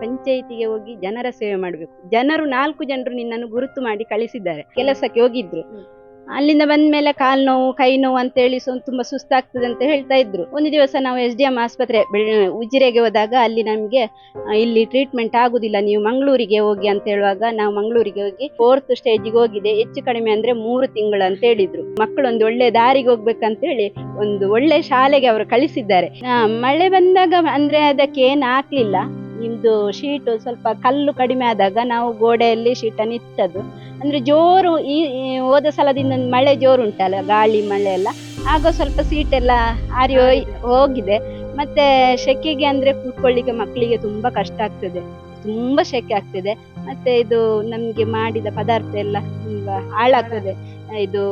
ಪಂಚಾಯಿತಿಗೆ ಹೋಗಿ ಜನರ ಸೇವೆ ಮಾಡಬೇಕು. ಜನರು 4 ಜನರು ನಿನ್ನನ್ನು ಗುರುತು ಮಾಡಿ ಕಳಿಸಿದ್ದಾರೆ. ಕೆಲಸಕ್ಕೆ ಹೋಗಿದ್ರು. ಅಲ್ಲಿಂದ ಬಂದ ಮೇಲೆ ಕಾಲು ನೋವು ಕೈ ನೋವು ಅಂತೇಳಿ ತುಂಬಾ ಸುಸ್ತಾಗ್ತದೆ ಅಂತ ಹೇಳ್ತಾ ಇದ್ರು. ಒಂದು ದಿವಸ ನಾವು SDM ಆಸ್ಪತ್ರೆ ಉಜಿರೆಗೆ ಹೋದಾಗ ಅಲ್ಲಿ ನಮ್ಗೆ ಇಲ್ಲಿ ಟ್ರೀಟ್ಮೆಂಟ್ ಆಗುದಿಲ್ಲ, ನೀವು ಮಂಗಳೂರಿಗೆ ಹೋಗಿ ಅಂತ ಹೇಳುವಾಗ ನಾವು ಮಂಗಳೂರಿಗೆ ಹೋಗಿ 4th ಸ್ಟೇಜಿಗೆ ಹೋಗಿದೆ. ಹೆಚ್ಚು ಕಡಿಮೆ ಅಂದ್ರೆ 3 ತಿಂಗಳು ಅಂತ ಹೇಳಿದ್ರು. ಮಕ್ಕಳು ಒಂದು ಒಳ್ಳೆ ದಾರಿಗೆ ಹೋಗ್ಬೇಕಂತ ಹೇಳಿ ಒಂದು ಒಳ್ಳೆ ಶಾಲೆಗೆ ಅವರು ಕಳಿಸಿದ್ದಾರೆ. ಮಳೆ ಬಂದಾಗ ಅಂದ್ರೆ ಅದಕ್ಕೆ ಏನು ಹಾಕ್ಲಿಲ್ಲ. ನಿಮ್ದು ಶೀಟು ಸ್ವಲ್ಪ ಕಲ್ಲು ಕಡಿಮೆ ಆದಾಗ ನಾವು ಗೋಡೆಯಲ್ಲಿ ಶೀಟನ್ನು ಇಟ್ಟದ್ದು. ಅಂದ್ರೆ ಜೋರು ಈ ಹೋದ ಸಲದಿಂದ ಮಳೆ ಜೋರು ಉಂಟಲ್ಲ, ಗಾಳಿ ಮಳೆ ಎಲ್ಲ, ಆಗ ಸ್ವಲ್ಪ ಸೀಟೆಲ್ಲ ಆರಿ ಹೋಗಿದೆ. ಮತ್ತೆ ಸೆಕೆಗೆ ಅಂದ್ರೆ ಕೂತ್ಕೊಳ್ಳಿಕ್ಕೆ ಮಕ್ಕಳಿಗೆ ತುಂಬಾ ಕಷ್ಟ ಆಗ್ತದೆ, ತುಂಬಾ ಸೆಕೆ ಆಗ್ತದೆ. ಮತ್ತೆ ಇದು ನಮ್ಗೆ ಮಾಡಿದ ಪದಾರ್ಥ ಎಲ್ಲ ತುಂಬಾ ಹಾಳಾಗ್ತದೆ. ಇದು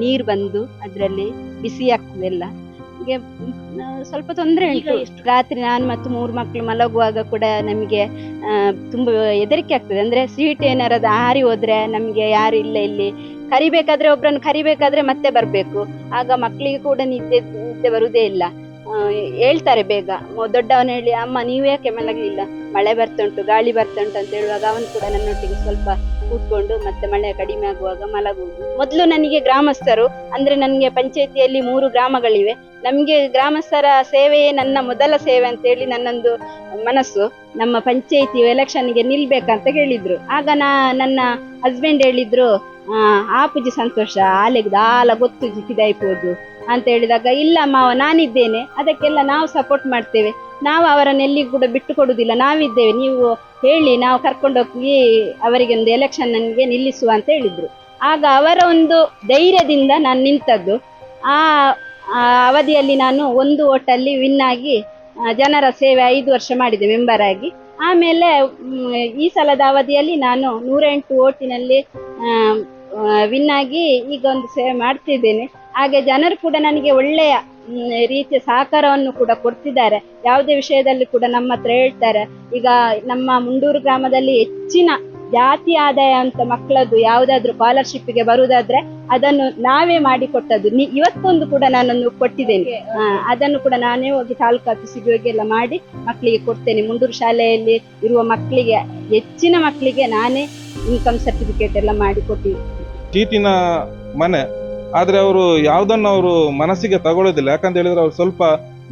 ನೀರು ಬಂದು ಅದ್ರಲ್ಲಿ ಬಿಸಿ ಆಗ್ತದೆ ಎಲ್ಲ. ಹೀಗೆ ಸ್ವಲ್ಪ ತೊಂದರೆ ಉಂಟು. ರಾತ್ರಿ ನಾನು ಮತ್ತು 3 ಮಕ್ಕಳು ಮಲಗುವಾಗ ಕೂಡ ನಮಗೆ ತುಂಬಾ ಹೆದರಿಕೆ ಆಗ್ತದೆ. ಅಂದ್ರೆ ಸೀಟ್ ಏನಾರದ ಹಾರಿ ಹೋದ್ರೆ ನಮ್ಗೆ ಯಾರು ಇಲ್ಲ ಇಲ್ಲಿ, ಕರಿಬೇಕಾದ್ರೆ ಒಬ್ರನ್ನು ಕರಿಬೇಕಾದ್ರೆ ಮತ್ತೆ ಬರ್ಬೇಕು. ಆಗ ಮಕ್ಕಳಿಗೆ ಕೂಡ ನಿದ್ದೆ ಬರುದೇ ಇಲ್ಲ. ಹೇಳ್ತಾರೆ ಬೇಗ, ದೊಡ್ಡವನು ಹೇಳಿ ಅಮ್ಮ ನೀವು ಯಾಕೆ ಮಲಗಲಿಲ್ಲ, ಮಳೆ ಬರ್ತುಂಟು ಗಾಳಿ ಬರ್ತುಂಟು ಅಂತ ಹೇಳುವಾಗ ಅವನು ಕೂಡ ನನ್ನೊಟ್ಟಿಗೆ ಸ್ವಲ್ಪ ಕೂತ್ಕೊಂಡು ಮತ್ತೆ ಮಳೆ ಕಡಿಮೆ ಆಗುವಾಗ ಮಲಗುವುದು. ಮೊದಲು ನನಗೆ ಗ್ರಾಮಸ್ಥರು ಅಂದ್ರೆ ನನಗೆ ಪಂಚಾಯಿತಿಯಲ್ಲಿ 3 ಗ್ರಾಮಗಳಿವೆ. ನಮ್ಗೆ ಗ್ರಾಮಸ್ಥರ ಸೇವೆಯೇ ನನ್ನ ಮೊದಲ ಸೇವೆ ಅಂತ ಹೇಳಿ ನನ್ನೊಂದು ಮನಸ್ಸು. ನಮ್ಮ ಪಂಚಾಯಿತಿ ಎಲೆಕ್ಷನ್ಗೆ ನಿಲ್ಬೇಕಂತ ಹೇಳಿದ್ರು. ಆಗ ನನ್ನ ಹಸ್ಬೆಂಡ್ ಹೇಳಿದ್ರು, ಆಪುಜಿ ಸಂತೋಷ ಆಲೆಗ್ದಾಲ ಗೊತ್ತು ಜಿಕ್ಕಿದಾಯ್ಬೋದು ಅಂತ ಹೇಳಿದಾಗ, ಇಲ್ಲ ಮಾವ ನಾನಿದ್ದೇನೆ, ಅದಕ್ಕೆಲ್ಲ ನಾವು ಸಪೋರ್ಟ್ ಮಾಡ್ತೇವೆ, ನಾವು ಅವರನ್ನು ಎಲ್ಲಿಗೂ ಕೂಡ ಬಿಟ್ಟು ಕೊಡುವುದಿಲ್ಲ, ನಾವಿದ್ದೇವೆ, ನೀವು ಹೇಳಿ ನಾವು ಕರ್ಕೊಂಡೋಗಿ ಅವರಿಗೆ ಒಂದು ಎಲೆಕ್ಷನ್ ನನಗೆ ನಿಲ್ಲಿಸುವ ಅಂತ ಹೇಳಿದ್ರು. ಆಗ ಅವರ ಒಂದು ಧೈರ್ಯದಿಂದ ನಾನು ನಿಂತದ್ದು. ಆ ಅವಧಿಯಲ್ಲಿ ನಾನು 1 ಓಟಲ್ಲಿ ವಿನ್ ಆಗಿ ಜನರ ಸೇವೆ 5 ವರ್ಷ ಮಾಡಿದೆ ಮೆಂಬರ್ ಆಗಿ. ಆಮೇಲೆ ಈ ಸಲದ ಅವಧಿಯಲ್ಲಿ ನಾನು 108 ಓಟಿನಲ್ಲಿ ವಿನ್ ಆಗಿ ಈಗ ಒಂದು ಸೇವೆ ಮಾಡ್ತಿದ್ದೇನೆ. ಹಾಗೆ ಜನರು ಕೂಡ ನನಗೆ ಒಳ್ಳೆಯ ರೀತಿಯ ಸಹಕಾರವನ್ನು ಕೂಡ ಕೊಡ್ತಿದ್ದಾರೆ. ಯಾವುದೇ ವಿಷಯದಲ್ಲಿ ಕೂಡ ನಮ್ಮ ಹತ್ರ ಹೇಳ್ತಾರೆ. ಈಗ ನಮ್ಮ ಮುಂಡೂರು ಗ್ರಾಮದಲ್ಲಿ ಹೆಚ್ಚಿನ ಜಾತಿ ಆದಾಯ ಅಂತ ಮಕ್ಕಳದ್ದು ಯಾವುದಾದ್ರೂ ಸ್ಕಾಲರ್ಶಿಪ್ಗೆ ಬರುವುದಾದ್ರೆ ಅದನ್ನು ನಾವೇ ಮಾಡಿಕೊಟ್ಟದ್ದು. ಇವತ್ತೊಂದು ಕೂಡ ನಾನೊಂದು ಕೊಟ್ಟಿದ್ದೇನೆ. ಅದನ್ನು ಕೂಡ ನಾನೇ ಹೋಗಿ ತಾಲೂಕು ಆಫೀಸಿಗೆ ಹೋಗಿ ಎಲ್ಲ ಮಾಡಿ ಮಕ್ಕಳಿಗೆ ಕೊಡ್ತೇನೆ. ಮುಂಡೂರು ಶಾಲೆಯಲ್ಲಿ ಇರುವ ಮಕ್ಕಳಿಗೆ, ಹೆಚ್ಚಿನ ಮಕ್ಕಳಿಗೆ ನಾನೇ ಇನ್ಕಮ್ ಸರ್ಟಿಫಿಕೇಟ್ ಎಲ್ಲ ಮಾಡಿ ಕೊಟ್ಟಿದ್ದೆ. ಚೀಟಿನ ಮನೆ ಆದ್ರೆ ಅವರು ಯಾವುದನ್ನು ಅವರು ಮನಸ್ಸಿಗೆ ತಗೊಳ್ಳೋದಿಲ್ಲ. ಯಾಕಂತ ಹೇಳಿದ್ರೆ ಅವ್ರು ಸ್ವಲ್ಪ,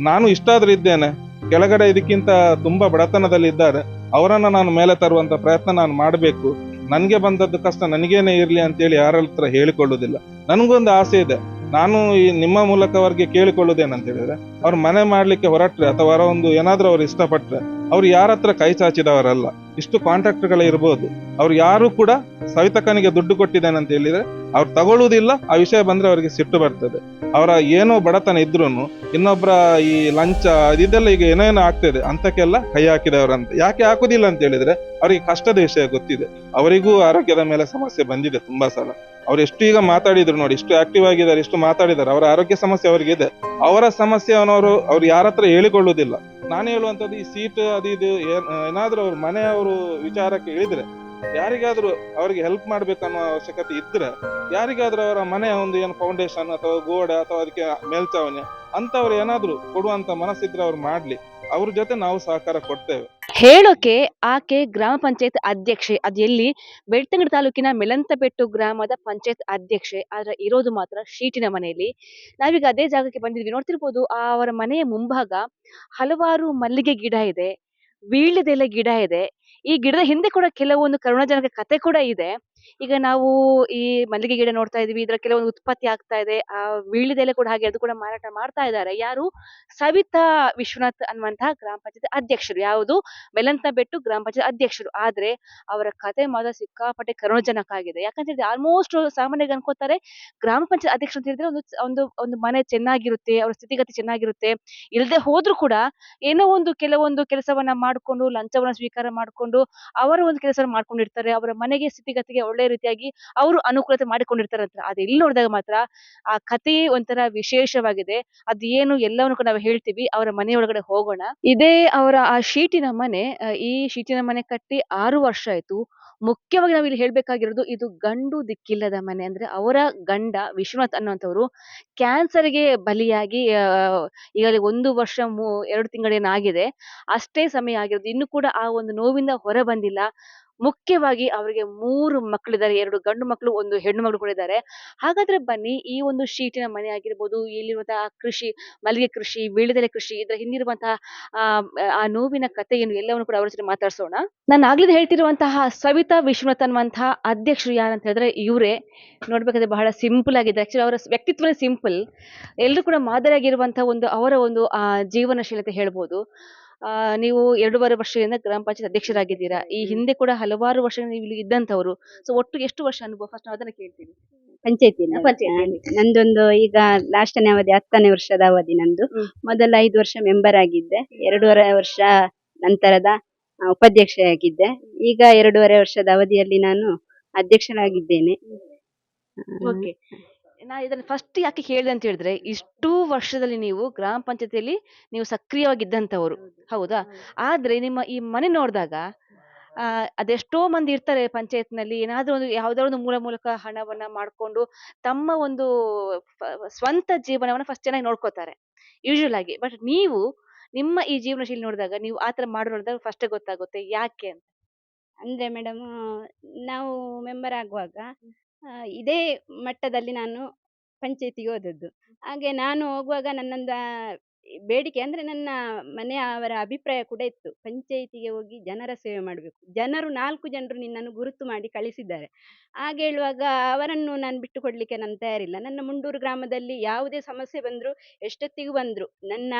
ನಾನು ಇಷ್ಟಾದ್ರೂ ಇದ್ದೇನೆ, ಕೆಳಗಡೆ ಇದಕ್ಕಿಂತ ತುಂಬಾ ಬಡತನದಲ್ಲಿ ಇದ್ದಾರೆ, ಅವರನ್ನ ನಾನು ಮೇಲೆ ತರುವಂತ ಪ್ರಯತ್ನ ನಾನು ಮಾಡಬೇಕು, ನನ್ಗೆ ಬಂದದ್ದು ಕಷ್ಟ ನನಗೇನೆ ಇರ್ಲಿ ಅಂತೇಳಿ ಯಾರ ಹತ್ರ ಹೇಳಿಕೊಳ್ಳುವುದಿಲ್ಲ. ನನಗೊಂದು ಆಸೆ ಇದೆ, ನಾನು ನಿಮ್ಮ ಮೂಲಕ ಅವ್ರಿಗೆ ಕೇಳಿಕೊಳ್ಳುವುದೇನಂತ ಹೇಳಿದ್ರೆ, ಅವ್ರು ಮನೆ ಮಾಡ್ಲಿಕ್ಕೆ ಹೊರಟ್ರೆ ಅಥವಾ ಅವರ ಒಂದು ಏನಾದ್ರೂ ಅವ್ರು ಇಷ್ಟಪಟ್ರೆ ಅವ್ರು ಯಾರ ಹತ್ರ ಕೈ ಚಾಚಿದವರಲ್ಲ. ಇಷ್ಟು ಕಾಂಟ್ರಾಕ್ಟ್ಗಳು ಇರ್ಬೋದು, ಅವ್ರು ಯಾರು ಕೂಡ ಸವಿತಕ್ಕನಿಗೆ ದುಡ್ಡು ಕೊಟ್ಟಿದ್ದೇನೆ ಅಂತ ಹೇಳಿದ್ರೆ ಅವ್ರು ತಗೊಳ್ಳುವುದಿಲ್ಲ. ಆ ವಿಷಯ ಬಂದ್ರೆ ಅವರಿಗೆ ಸಿಟ್ಟು ಬರ್ತದೆ. ಅವರ ಏನೋ ಬಡತನ ಇದ್ರು ಇನ್ನೊಬ್ಬರ ಈ ಲಂಚ ಇದೆಲ್ಲ ಈಗ ಏನೇನೋ ಆಗ್ತದೆ ಅಂತಕ್ಕೆಲ್ಲ ಕೈ ಹಾಕಿದವರಂತ. ಯಾಕೆ ಹಾಕುದಿಲ್ಲ ಅಂತ ಹೇಳಿದ್ರೆ ಅವರಿಗೆ ಕಷ್ಟದ ವಿಷಯ ಗೊತ್ತಿದೆ. ಅವರಿಗೂ ಆರೋಗ್ಯದ ಮೇಲೆ ಸಮಸ್ಯೆ ಬಂದಿದೆ ತುಂಬಾ ಸಲ. ಅವ್ರು ಎಷ್ಟು ಈಗ ಮಾತಾಡಿದ್ರು ನೋಡಿ, ಎಷ್ಟು ಆಕ್ಟಿವ್ ಆಗಿದ್ದಾರೆ, ಎಷ್ಟು ಮಾತಾಡಿದ್ದಾರೆ. ಅವರ ಆರೋಗ್ಯ ಸಮಸ್ಯೆ ಅವರಿಗೆ ಇದೆ. ಅವರ ಸಮಸ್ಯೆಯನ್ನು ಅವ್ರು ಯಾರ ಹತ್ರ ಹೇಳಿಕೊಳ್ಳುವುದಿಲ್ಲ. ನಾನು ಹೇಳುವಂತದ್ದು, ಈ ಸೀಟ್ ಅದು ಇದು ಏನಾದ್ರೂ ಅವ್ರ ಮನೆಯವರು ವಿಚಾರಕ್ಕೆ ಇಳಿದ್ರೆ, ಯಾರಿಗಾದ್ರೂ ಅವರಿಗೆ ಹೆಲ್ಪ್ ಮಾಡ್ಬೇಕನ್ನೋ ಅವಶ್ಯಕತೆ ಇದ್ರೆ, ಯಾರಿಗಾದ್ರೂ ಅವರ ಮನೆಯ ಒಂದು ಏನು ಫೌಂಡೇಶನ್ ಅಥವಾ ಗೋಡೆ ಅಥವಾ ಅದಕ್ಕೆ ಮೇಲ್ಚಾವಣಿ ಅಂತವ್ರು ಏನಾದ್ರೂ ಕೊಡುವಂತ ಮನಸ್ಸಿದ್ರೆ ಅವ್ರು ಮಾಡ್ಲಿ, ಅವ್ರ ಜೊತೆ ನಾವು ಸಹಕಾರ ಕೊಡ್ತೇವೆ. ಹೇಳೋಕೆ ಆಕೆ ಗ್ರಾಮ ಪಂಚಾಯತ್ ಅಧ್ಯಕ್ಷೆ. ಅದು ಎಲ್ಲಿ? ಬೆಳ್ತಂಗಡಿ ತಾಲೂಕಿನ ಮೆಲಂತಪೆಟ್ಟು ಗ್ರಾಮದ ಪಂಚಾಯತ್ ಅಧ್ಯಕ್ಷೆ. ಆದ್ರೆ ಇರೋದು ಮಾತ್ರ ಶೀಟಿನ ಮನೆಯಲ್ಲಿ. ನಾವೀಗ ಅದೇ ಜಾಗಕ್ಕೆ ಬಂದಿದ್ವಿ. ನೋಡ್ತಿರ್ಬೋದು, ಅವರ ಮನೆಯ ಮುಂಭಾಗ ಹಲವಾರು ಮಲ್ಲಿಗೆ ಗಿಡ ಇದೆ, ವೀಳ್ಯದೆಲೆ ಗಿಡ ಇದೆ. ಈ ಗಿಡದ ಹಿಂದೆ ಕೂಡ ಕೆಲವೊಂದು ಕರುಣಾಜನಕ ಕತೆ ಕೂಡ ಇದೆ. ಈಗ ನಾವು ಈ ಮಲ್ಲಿಗೆ ಗಿಡ ನೋಡ್ತಾ ಇದೀವಿ, ಇದರ ಕೆಲವೊಂದು ಉತ್ಪತ್ತಿ ಆಗ್ತಾ ಇದೆ. ಆ ವೀಳ್ಯದೆಲೆ ಕೂಡ ಹಾಗೆ, ಅದು ಕೂಡ ಮಾರಾಟ ಮಾಡ್ತಾ ಇದ್ದಾರೆ. ಯಾರು? ಸವಿತಾ ವಿಶ್ವನಾಥ್ ಅನ್ನುವಂತಹ ಗ್ರಾಮ ಪಂಚಾಯತ್ ಅಧ್ಯಕ್ಷರು. ಯಾವುದು? ಮೆಲಂತಬೆಟ್ಟು ಗ್ರಾಮ ಪಂಚಾಯತ್ ಅಧ್ಯಕ್ಷರು. ಆದ್ರೆ ಅವರ ಕತೆ ಮಾತ್ರ ಸಿಕ್ಕಾಪಟ್ಟೆ ಕರುಣಾಜನಕ ಆಗಿದೆ. ಯಾಕಂತ ಹೇಳಿದ್ರೆ ಆಲ್ಮೋಸ್ಟ್ ಸಾಮಾನ್ಯವಾಗಿ ಅನ್ಕೋತಾರೆ ಗ್ರಾಮ ಪಂಚಾಯತ್ ಅಧ್ಯಕ್ಷರು ಅಂತ ಹೇಳಿದ್ರೆ ಒಂದು ಒಂದು ಮನೆ ಚೆನ್ನಾಗಿರುತ್ತೆ, ಅವ್ರ ಸ್ಥಿತಿಗತಿ ಚೆನ್ನಾಗಿರುತ್ತೆ, ಇಲ್ಲದೆ ಹೋದ್ರು ಕೂಡ ಏನೋ ಒಂದು ಕೆಲವೊಂದು ಕೆಲಸವನ್ನ ಮಾಡ್ಕೊಂಡು, ಲಂಚವನ್ನ ಸ್ವೀಕಾರ ಮಾಡ್ಕೊಂಡು ಅವರ ಒಂದು ಕೆಲಸ ಮಾಡ್ಕೊಂಡಿರ್ತಾರೆ. ಅವರ ಮನೆಗೆ ಸ್ಥಿತಿಗತಿಗೆ ಒಳ್ಳೆ ರೀತಿಯಾಗಿ ಅವರು ಅನುಕೂಲತೆ ಮಾಡಿಕೊಂಡಿರ್ತಾರಂತ. ಅದು ಇಲ್ಲಿ ನೋಡಿದಾಗ ಮಾತ್ರ ಆ ಕಥೆಯೇ ಒಂಥರ ವಿಶೇಷವಾಗಿದೆ. ಅದು ಏನು ಎಲ್ಲವನ್ನು ಕೂಡ ನಾವು ಹೇಳ್ತೀವಿ. ಅವರ ಮನೆ ಒಳಗಡೆ ಹೋಗೋಣ. ಇದೇ ಅವರ ಆ ಶೀಟಿನ ಮನೆ. ಈ ಶೀಟಿನ ಮನೆ ಕಟ್ಟಿ 6 ವರ್ಷ ಆಯ್ತು. ಮುಖ್ಯವಾಗಿ ನಾವು ಇಲ್ಲಿ ಹೇಳ್ಬೇಕಾಗಿರೋದು ಇದು ಗಂಡು ದಿಕ್ಕಿಲ್ಲದ ಮನೆ. ಅಂದ್ರೆ ಅವರ ಗಂಡ ವಿಶ್ವನಾಥ್ ಅನ್ನುವಂಥವ್ರು ಕ್ಯಾನ್ಸರ್‌ಗೆ ಬಲಿಯಾಗಿ ಈಗಾಗಲೇ 1 ವರ್ಷ 2 ತಿಂಗಳೇನಾಗಿದೆ. ಅಷ್ಟೇ ಸಮಯ ಆಗಿರೋದು. ಇನ್ನು ಕೂಡ ಆ ಒಂದು ನೋವಿಂದ ಹೊರ ಬಂದಿಲ್ಲ. ಮುಖ್ಯವಾಗಿ ಅವರಿಗೆ 3 ಮಕ್ಕಳಿದ್ದಾರೆ. 2 ಗಂಡು ಮಕ್ಕಳು, 1 ಹೆಣ್ಣು ಮಗಳು ಕೂಡ ಇದ್ದಾರೆ. ಹಾಗಾದ್ರೆ ಬನ್ನಿ ಈ ಒಂದು ಶೀಟಿನ ಮನೆ ಆಗಿರ್ಬೋದು, ಇಲ್ಲಿರುವಂತಹ ಕೃಷಿ, ಮಲ್ಲಿಗೆ ಕೃಷಿ, ವೀಳ್ಯದೆಲೆ ಕೃಷಿ, ಇದರ ಹಿಂದಿರುವಂತಹ ಆ ಆ ನೋವಿನ ಕಥೆ ಏನು ಎಲ್ಲವನ್ನು ಕೂಡ ಅವ್ರ ಜೊತೆ ಮಾತಾಡ್ಸೋಣ. ನಾನು ಆಗ್ಲಿಂದ ಹೇಳ್ತಿರುವಂತಹ ಸವಿತಾ ವಿಶ್ವನಾಥ್ ಅನ್ನುವಂತಹ ಅಧ್ಯಕ್ಷರು ಯಾರಂತ ಹೇಳಿದ್ರೆ ಇವರೇ. ನೋಡ್ಬೇಕಾದ್ರೆ ಬಹಳ ಸಿಂಪಲ್ ಆಗಿದೆ. ಆಕ್ಚುಲಿ ಅವರ ವ್ಯಕ್ತಿತ್ವನೇ ಸಿಂಪಲ್. ಎಲ್ಲರೂ ಕೂಡ ಮಾದರಿಯಾಗಿರುವಂತಹ ಒಂದು ಅವರ ಒಂದು ಜೀವನಶೀಲತೆ ಹೇಳ್ಬೋದು. ನೀವು 2.5 ವರ್ಷದಿಂದ ಗ್ರಾಮ ಪಂಚಾಯತ್ ಅಧ್ಯಕ್ಷರಾಗಿದ್ದೀರಾ. ಈ ಹಿಂದೆ ಕೂಡ ಹಲವಾರು ವರ್ಷ ನೀವು ಇಲ್ಲಿ ಇದ್ದಂಥವ್ರು. ಸೊ ಒಟ್ಟು ಎಷ್ಟು ವರ್ಷ ಅನುಭವ? ಫಸ್ಟ್ ನಾವು ಅದನ್ನ ಕೇಳ್ತೀನಿ. ಪಂಚಾಯತಿಯಲ್ಲಿ ನಂದೊಂದು ಈಗ ಲಾಸ್ಟ್ನೇ ಅವಧಿ 10ನೇ ವರ್ಷದ ಅವಧಿ ನಂದು. ಮೊದಲ 5 ವರ್ಷ ಮೆಂಬರ್ ಆಗಿದ್ದೆ. 2.5 ವರ್ಷ ನಂತರದ ಉಪಾಧ್ಯಕ್ಷೆಯಾಗಿದ್ದೆ. ಈಗ 2.5 ವರ್ಷದ ಅವಧಿಯಲ್ಲಿ ನಾನು ಅಧ್ಯಕ್ಷರಾಗಿದ್ದೇನೆ. ಓಕೆ. ನಾ ಇದನ್ನ ಫಸ್ಟ್ ಯಾಕೆ ಹೇಳಿದೆ ಅಂತ ಹೇಳಿದ್ರೆ, ಇಷ್ಟು ವರ್ಷದಲ್ಲಿ ನೀವು ಗ್ರಾಮ ಪಂಚಾಯತಿಯಲ್ಲಿ ನೀವು ಸಕ್ರಿಯವಾಗಿದ್ದಂಥವ್ರು, ಹೌದಾ? ಆದ್ರೆ ನಿಮ್ಮ ಈ ಮನೆ ನೋಡಿದಾಗ ಅದೆಷ್ಟೋ ಮಂದಿ ಇರ್ತಾರೆ ಪಂಚಾಯತ್ನಲ್ಲಿ, ಏನಾದ್ರೂ ಒಂದು ಯಾವ್ದಾದ್ರು ಒಂದು ಮೂಲಕ ಹಣವನ್ನ ಮಾಡ್ಕೊಂಡು ತಮ್ಮ ಒಂದು ಸ್ವಂತ ಜೀವನವನ್ನ ಫಸ್ಟ್ ಚೆನ್ನಾಗಿ ನೋಡ್ಕೋತಾರೆ ಯೂಶುವಲ್ ಆಗಿ. ಬಟ್ ನೀವು ನಿಮ್ಮ ಈ ಜೀವನ ಶೈಲಿ ನೋಡಿದಾಗ ನೀವು ಆತರ ನೋಡಿದಾಗ ಫಸ್ಟ್ ಗೊತ್ತಾಗುತ್ತೆ ಯಾಕೆ ಅಂತ. ಅಂದ್ರೆ ಮೇಡಮ್, ನಾವು ಮೆಂಬರ್ ಆಗುವಾಗ ಇದೇ ಮಟ್ಟದಲ್ಲಿ ನಾನು ಪಂಚಾಯತಿಗೆ ಹೋದದ್ದು. ಹಾಗೆ ನಾನು ಹೋಗುವಾಗ ನನ್ನೊಂದು ಬೇಡಿಕೆ ಅಂದ್ರೆ ನನ್ನ ಮನೆಯವರ ಅಭಿಪ್ರಾಯ ಕೂಡ ಇತ್ತು. ಪಂಚಾಯತಿಗೆ ಹೋಗಿ ಜನರ ಸೇವೆ ಮಾಡಬೇಕು. ಜನರು 4 ಜನರು ನಿನ್ನನ್ನು ಗುರುತು ಮಾಡಿ ಕಳಿಸಿದ್ದಾರೆ. ಹಾಗೆ ಹೇಳುವಾಗ ಅವರನ್ನು ನಾನು ಬಿಟ್ಟು ಕೊಡ್ಲಿಕ್ಕೆ ನಾನು ತಯಾರಿಲ್ಲ. ನನ್ನ ಮುಂಡೂರು ಗ್ರಾಮದಲ್ಲಿ ಯಾವುದೇ ಸಮಸ್ಯೆ ಬಂದ್ರು, ಎಷ್ಟೊತ್ತಿಗೂ ಬಂದ್ರು, ನನ್ನ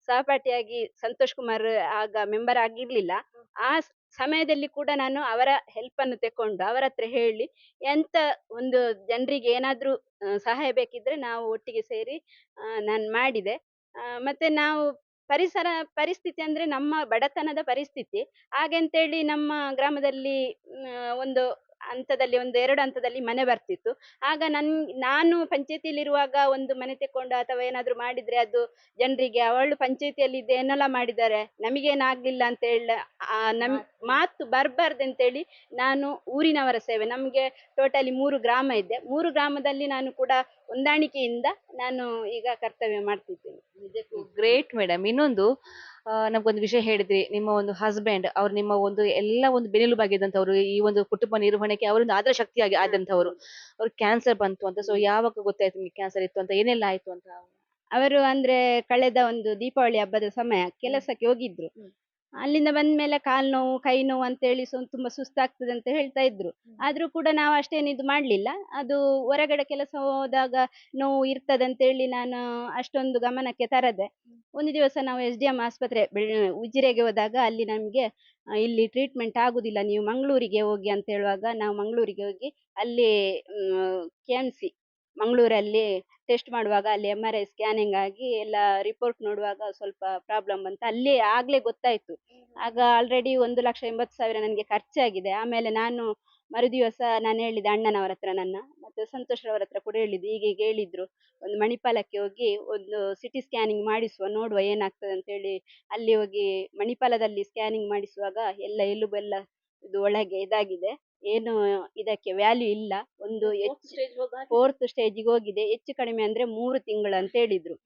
ಸಹಪಾಠಿಯಾಗಿ ಸಂತೋಷ್ ಕುಮಾರ್ ಆಗ ಮೆಂಬರ್ ಆಗಿರ್ಲಿಲ್ಲ. ಆ ಸಮಯದಲ್ಲಿ ಕೂಡ ನಾನು ಅವರ ಹೆಲ್ಪ್ ಅನ್ನು ತೆಕೊಂಡು ಅವರ ಹತ್ರ ಹೇಳಿ, ಎಂತ ಒಂದು ಜನರಿಗೆ ಏನಾದ್ರೂ ಸಹಾಯ ಬೇಕಿದ್ರೆ ನಾವು ಒಟ್ಟಿಗೆ ಸೇರಿ ನಾನು ಮಾಡಿದೆ. ಮತ್ತೆ ನಾವು ಪರಿಸ್ಥಿತಿ ಅಂದ್ರೆ ನಮ್ಮ ಬಡತನದ ಪರಿಸ್ಥಿತಿ. ಹಾಗೆಂತೇಳಿ ನಮ್ಮ ಗ್ರಾಮದಲ್ಲಿ ಒಂದು ಹಂತದಲ್ಲಿ, ಒಂದು 2 ಹಂತದಲ್ಲಿ ಮನೆ ಬರ್ತಿತ್ತು. ಆಗ ನಾನು ಪಂಚಾಯತಿಯಲ್ಲಿರುವಾಗ ಒಂದು ಮನೆ ತೆಕೊಂಡು ಅಥವಾ ಏನಾದ್ರು ಮಾಡಿದ್ರೆ ಅದು ಜನರಿಗೆ ಅವಳು ಪಂಚಾಯತಿಯಲ್ಲಿ ಇದ್ದ ಏನೆಲ್ಲ ಮಾಡಿದ್ದಾರೆ, ನಮಗೇನಾಗ್ಲಿಲ್ಲ ಅಂತ ಹೇಳ ನಮ್ ಮಾತು ಬರ್ಬಾರ್ದಂತೇಳಿ ನಾನು ಊರಿನವರ ಸೇವೆ, ನಮ್ಗೆ ಟೋಟಲಿ 3 ಗ್ರಾಮ ಇದೆ. 3 ಗ್ರಾಮದಲ್ಲಿ ನಾನು ಕೂಡ ಹೊಂದಾಣಿಕೆಯಿಂದ ನಾನು ಈಗ ಕರ್ತವ್ಯ ಮಾಡ್ತಿದ್ದೇನೆ. Great madam. ಇನ್ನೊಂದು ನಮ್ಗೊಂದು ವಿಷಯ ಹೇಳಿದ್ರಿ, ನಿಮ್ಮ ಒಂದು ಹಸ್ಬೆಂಡ್ ಅವ್ರು ನಿಮ್ಮ ಒಂದು ಎಲ್ಲ ಒಂದು ಬೆನ್ನೆಲುಬಾಗಿದ್ದಂಥವ್ರು, ಈ ಒಂದು ಕುಟುಂಬ ನಿರ್ವಹಣೆಗೆ ಅವರೊಂದು ಆದರ ಶಕ್ತಿಯಾಗಿ ಆದಂಥವ್ರು. ಅವ್ರಿಗೆ ಕ್ಯಾನ್ಸರ್ ಬಂತು ಅಂತ. ಸೊ ಯಾವಾಗ ಗೊತ್ತಾಯ್ತು ನಿಮ್ಗೆ ಕ್ಯಾನ್ಸರ್ ಇತ್ತು ಅಂತ, ಏನೆಲ್ಲ ಆಯ್ತು ಅಂತ? ಅವರು ಅಂದ್ರೆ ಕಳೆದ ಒಂದು ದೀಪಾವಳಿ ಹಬ್ಬದ ಸಮಯ ಕೆಲಸಕ್ಕೆ ಹೋಗಿದ್ರು. ಅಲ್ಲಿಂದ ಬಂದ್ಮೇಲೆ ಕಾಲ್ ನೋವು, ಕೈ ನೋವು ಅಂತೇಳಿ ತುಂಬಾ ಸುಸ್ತಾಗ್ತದೆ ಅಂತ ಹೇಳ್ತಾ ಇದ್ರು. ಆದ್ರೂ ಕೂಡ ನಾವು ಅಷ್ಟೇನು ಇದು ಮಾಡ್ಲಿಲ್ಲ. ಅದು ಹೊರಗಡೆ ಕೆಲಸ ಹೋದಾಗ ನೋವು ಇರ್ತದಂತೇಳಿ ನಾನು ಅಷ್ಟೊಂದು ಗಮನಕ್ಕೆ ತರದೆ. ಒಂದು ದಿವಸ ನಾವು SDM ಆಸ್ಪತ್ರೆ ಉಜಿರೆಗೆ ಹೋದಾಗ ಅಲ್ಲಿ ನಮ್ಗೆ ಇಲ್ಲಿ ಟ್ರೀಟ್ಮೆಂಟ್ ಆಗುದಿಲ್ಲ, ನೀವು ಮಂಗಳೂರಿಗೆ ಹೋಗಿ ಅಂತ ಹೇಳುವಾಗ ನಾವು ಮಂಗಳೂರಿಗೆ ಹೋಗಿ ಅಲ್ಲಿ KMC ಮಂಗಳೂರಲ್ಲಿ ಟೆಸ್ಟ್ ಮಾಡುವಾಗ ಅಲ್ಲಿ MRI ಸ್ಕ್ಯಾನಿಂಗ್ ಆಗಿ ಎಲ್ಲ ರಿಪೋರ್ಟ್ ನೋಡುವಾಗ ಸ್ವಲ್ಪ ಪ್ರಾಬ್ಲಮ್ ಅಂತ ಅಲ್ಲಿ ಆಗ್ಲೇ ಗೊತ್ತಾಯ್ತು. ಆಗ ಆಲ್ರೆಡಿ 1,80,000 ನನಗೆ ಖರ್ಚಾಗಿದೆ. ಆಮೇಲೆ ನಾನು ಮರುದಿವಸ ನಾನು ಹೇಳಿದೆ ಅಣ್ಣನವರ ಹತ್ರ, ನನ್ನ ಮತ್ತೆ ಸಂತೋಷ್ ರವರ ಹತ್ರ ಕೂಡ ಹೇಳಿದ್ದೆ. ಹೀಗೆ ಹೇಳಿದ್ರು, ಒಂದು ಮಣಿಪಾಲಕ್ಕೆ ಹೋಗಿ ಒಂದು CT ಸ್ಕ್ಯಾನಿಂಗ್ ಮಾಡಿಸುವ, ನೋಡುವ ಏನಾಗ್ತದೆ ಅಂತೇಳಿ. ಅಲ್ಲಿ ಹೋಗಿ ಮಣಿಪಾಲದಲ್ಲಿ ಸ್ಕ್ಯಾನಿಂಗ್ ಮಾಡಿಸುವಾಗ ಎಲ್ಲ ಎಲುಬೆಲ್ಲ ಇದು ಒಳಗೆ ಇದಾಗಿದೆ, ಏನು ಇದಕ್ಕೆ ವ್ಯಾಲ್ಯೂ ಇಲ್ಲ, ಒಂದು 4th ಸ್ಟೇಜಿಗೆ ಹೋಗಿದೆ, ಹೆಚ್ಚು ಕಡಿಮೆ ಅಂದ್ರೆ 3 ತಿಂಗಳು ಅಂತ ಹೇಳಿದ್ರು.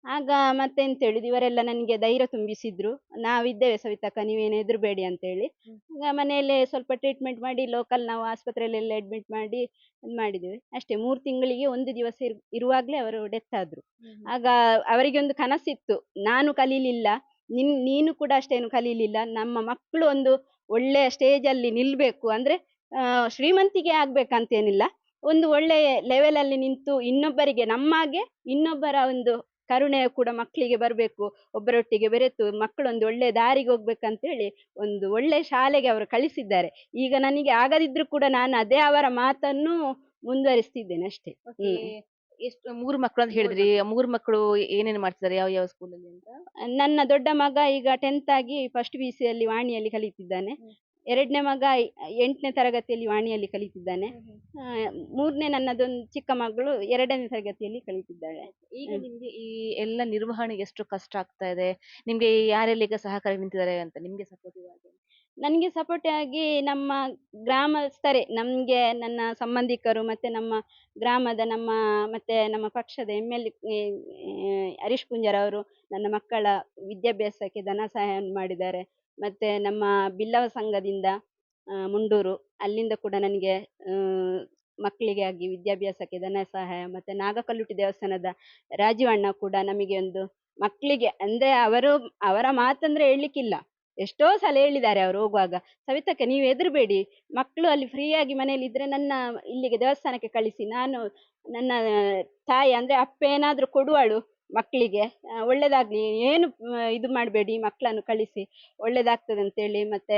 ಆಗ ಮತ್ತೆ ಎಂತ ಹೇಳಿದ್ರು, ಇವರೆಲ್ಲ ನನಗೆ ಧೈರ್ಯ ತುಂಬಿಸಿದ್ರು, ನಾವಿದ್ದೇವೆ ಸವಿತಕ್ಕ, ನೀವೇನು ಹೆದರ್ಬೇಡಿ ಅಂತೇಳಿ. ಈಗ ಮನೆಯಲ್ಲೇ ಸ್ವಲ್ಪ ಟ್ರೀಟ್ಮೆಂಟ್ ಮಾಡಿ ಲೋಕಲ್ ನಾವು ಆಸ್ಪತ್ರೆಯಲ್ಲೆಲ್ಲ ಅಡ್ಮಿಟ್ ಮಾಡಿ ಇದು ಮಾಡಿದ್ದೇವೆ ಅಷ್ಟೇ. 3 ತಿಂಗಳಿಗೆ 1 ದಿವಸ ಇರುವಾಗಲೇ ಅವರು ಡೆತ್ ಆದ್ರು. ಆಗ ಅವರಿಗೆ ಒಂದು ಕನಸಿತ್ತು, ನಾನು ಕಲೀಲಿಲ್ಲ, ನೀನು ಕೂಡ ಅಷ್ಟೇನು ಕಲೀಲಿಲ್ಲ, ನಮ್ಮ ಮಕ್ಕಳು ಒಂದು ಒಳ್ಳೆಯ ಸ್ಟೇಜಲ್ಲಿ ನಿಲ್ಬೇಕು, ಅಂದ್ರೆ ಶ್ರೀಮಂತಿಗೆ ಆಗ್ಬೇಕಂತೇನಿಲ್ಲ, ಒಂದು ಒಳ್ಳೆಯ ಲೆವೆಲಲ್ಲಿ ನಿಂತು ಇನ್ನೊಬ್ಬರಿಗೆ ನಮ್ಮಾಗೆ ಇನ್ನೊಬ್ಬರ ಒಂದು ಕರುಣೆ ಕೂಡ ಮಕ್ಕಳಿಗೆ ಬರಬೇಕು, ಒಬ್ಬರೊಟ್ಟಿಗೆ ಬೆರೆತು ಮಕ್ಕಳೊಂದು ಒಳ್ಳೆ ದಾರಿಗೆ ಹೋಗ್ಬೇಕಂತೇಳಿ ಒಂದು ಒಳ್ಳೆ ಶಾಲೆಗೆ ಅವರು ಕಳಿಸಿದ್ದಾರೆ. ಈಗ ನನಗೆ ಆಗದಿದ್ರು ಕೂಡ ನಾನು ಅದೇ ಅವರ ಮಾತನ್ನು ಮುಂದುವರಿಸ್ತಿದ್ದೇನೆ ಅಷ್ಟೇ. ಎಷ್ಟು 3 ಮಕ್ಕಳು ಅಂತ ಹೇಳಿದ್ರಿ? 3 ಮಕ್ಕಳು ಏನೇನು ಮಾಡ್ತಿದ್ದಾರೆ, ಯಾವ ಯಾವ ಸ್ಕೂಲಲ್ಲಿ ಅಂತ? ನನ್ನ ದೊಡ್ಡ ಮಗ ಈಗ 10th ಆಗಿ ಫಸ್ಟ್ PUC ಅಲ್ಲಿ ವಾಣಿಯಲ್ಲಿ ಕಲಿತಿದ್ದಾನೆ. ಎರಡನೇ ಮಗ 8ನೇ ತರಗತಿಯಲ್ಲಿ ವಾಣಿಯಲ್ಲಿ ಕಲಿತಿದ್ದಾನೆ. ಆ, ಮೂರನೇ ನನ್ನದೊಂದು ಚಿಕ್ಕ ಮಗಳು 2ನೇ ತರಗತಿಯಲ್ಲಿ ಕಲಿತಿದ್ದಾಳೆ. ಈಗ ನಿಮ್ಗೆ ಈ ಎಲ್ಲ ನಿರ್ವಹಣೆಗೆ ಎಷ್ಟು ಕಷ್ಟ ಆಗ್ತಾ ಇದೆ? ನಿಮ್ಗೆ ಯಾರೆಲ್ಲ ಈಗ ಸಹಕಾರ ನಿಂತಿದ್ದಾರೆ ಅಂತ ನಿಮ್ಗೆ ಸಪೋರ್ಟಿವ್ ಆಗಿ? ನನಗೆ ಸಪೋರ್ಟ್ ಆಗಿ ನಮ್ಮ ಗ್ರಾಮಸ್ಥರೇ, ನಮಗೆ ನನ್ನ ಸಂಬಂಧಿಕರು ಮತ್ತೆ ನಮ್ಮ ಗ್ರಾಮದ ಮತ್ತೆ ನಮ್ಮ ಪಕ್ಷದ MLA ಹರೀಶ್ ಪೂಂಜಾರ್ ಅವರು ನನ್ನ ಮಕ್ಕಳ ವಿದ್ಯಾಭ್ಯಾಸಕ್ಕೆ ಧನ ಸಹಾಯವನ್ನು ಮಾಡಿದ್ದಾರೆ. ಮತ್ತೆ ನಮ್ಮ ಬಿಲ್ಲವ ಸಂಘದಿಂದ ಮುಂಡೂರು, ಅಲ್ಲಿಂದ ಕೂಡ ನನಗೆ ಮಕ್ಕಳಿಗೆ ಆಗಿ ವಿದ್ಯಾಭ್ಯಾಸಕ್ಕೆ ಧನ ಸಹಾಯ, ಮತ್ತೆ ನಾಗಕಲ್ಲುಟಿ ದೇವಸ್ಥಾನದ ರಾಜೀವಣ್ಣ ಕೂಡ ನಮಗೆ ಒಂದು ಮಕ್ಕಳಿಗೆ ಅಂದ್ರೆ ಅವರ ಮಾತಂದ್ರೆ ಹೇಳಲಿಕ್ಕಿಲ್ಲ. ಎಷ್ಟೋ ಸಲ ಹೇಳಿದ್ದಾರೆ ಅವರು ಹೋಗುವಾಗ, ಸವಿತಕ್ಕೆ ನೀವು ಹೆದರ್ಬೇಡಿ, ಮಕ್ಕಳು ಅಲ್ಲಿ ಫ್ರೀಯಾಗಿ ಮನೇಲಿ ಇದ್ರೆ ನನ್ನ ಇಲ್ಲಿಗೆ ದೇವಸ್ಥಾನಕ್ಕೆ ಕಳಿಸಿ, ನಾನು ನನ್ನ ತಾಯಿ ಅಂದ್ರೆ ಅಪ್ಪ ಏನಾದ್ರೂ ಕೊಡುವಳು ಮಕ್ಕಳಿಗೆ, ಒಳ್ಳೇದಾಗ್ಲಿ, ಏನು ಇದು ಮಾಡಬೇಡಿ, ಮಕ್ಕಳನ್ನು ಕಳಿಸಿ ಒಳ್ಳೇದಾಗ್ತದೆ ಅಂತೇಳಿ. ಮತ್ತೆ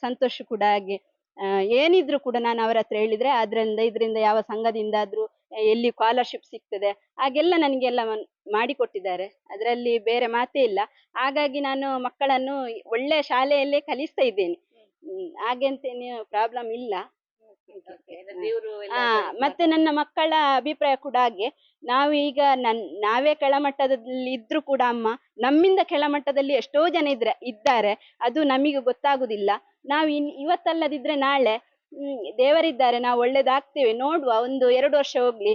ಸಂತೋಷ್ ಕೂಡ ಹಾಗೆ ಏನಿದ್ರು ಕೂಡ ನಾನು ಅವರ ಹತ್ರ ಹೇಳಿದ್ರೆ ಇದರಿಂದ ಯಾವ ಸಂಘದಿಂದಾದ್ರೂ ಎಲ್ಲಿ ಸ್ಕಾಲರ್ಶಿಪ್ ಸಿಗ್ತದೆ ಹಾಗೆಲ್ಲ ನನಗೆಲ್ಲ ಮಾಡಿಕೊಟ್ಟಿದ್ದಾರೆ. ಅದರಲ್ಲಿ ಬೇರೆ ಮಾತೇ ಇಲ್ಲ. ಹಾಗಾಗಿ ನಾನು ಮಕ್ಕಳನ್ನು ಒಳ್ಳೆ ಶಾಲೆಯಲ್ಲೇ ಕಲಿಸ್ತಾ ಇದ್ದೇನೆ. ಹಾಗೆಂತೇನು ಪ್ರಾಬ್ಲಮ್ ಇಲ್ಲ. ಮತ್ತೆ ನನ್ನ ಮಕ್ಕಳ ಅಭಿಪ್ರಾಯ ಕೂಡ ಹಾಗೆ, ನಾವು ಈಗ ನಾವೇ ಕೆಳಮಟ್ಟದಲ್ಲಿ ಇದ್ರೂ ಕೂಡ ಅಮ್ಮ ನಮ್ಮಿಂದ ಕೆಳಮಟ್ಟದಲ್ಲಿ ಎಷ್ಟೋ ಜನ ಇದ್ದಾರೆ, ಅದು ನಮಗೆ ಗೊತ್ತಾಗುದಿಲ್ಲ. ನಾವು ಇವತ್ತಲ್ಲದಿದ್ರೆ ನಾಳೆ ದೇವರಿದ್ದಾರೆ, ನಾವು ಒಳ್ಳೇದಾಗ್ತೇವೆ, ನೋಡುವ, ಒಂದು 2 ವರ್ಷ ಹೋಗ್ಲಿ,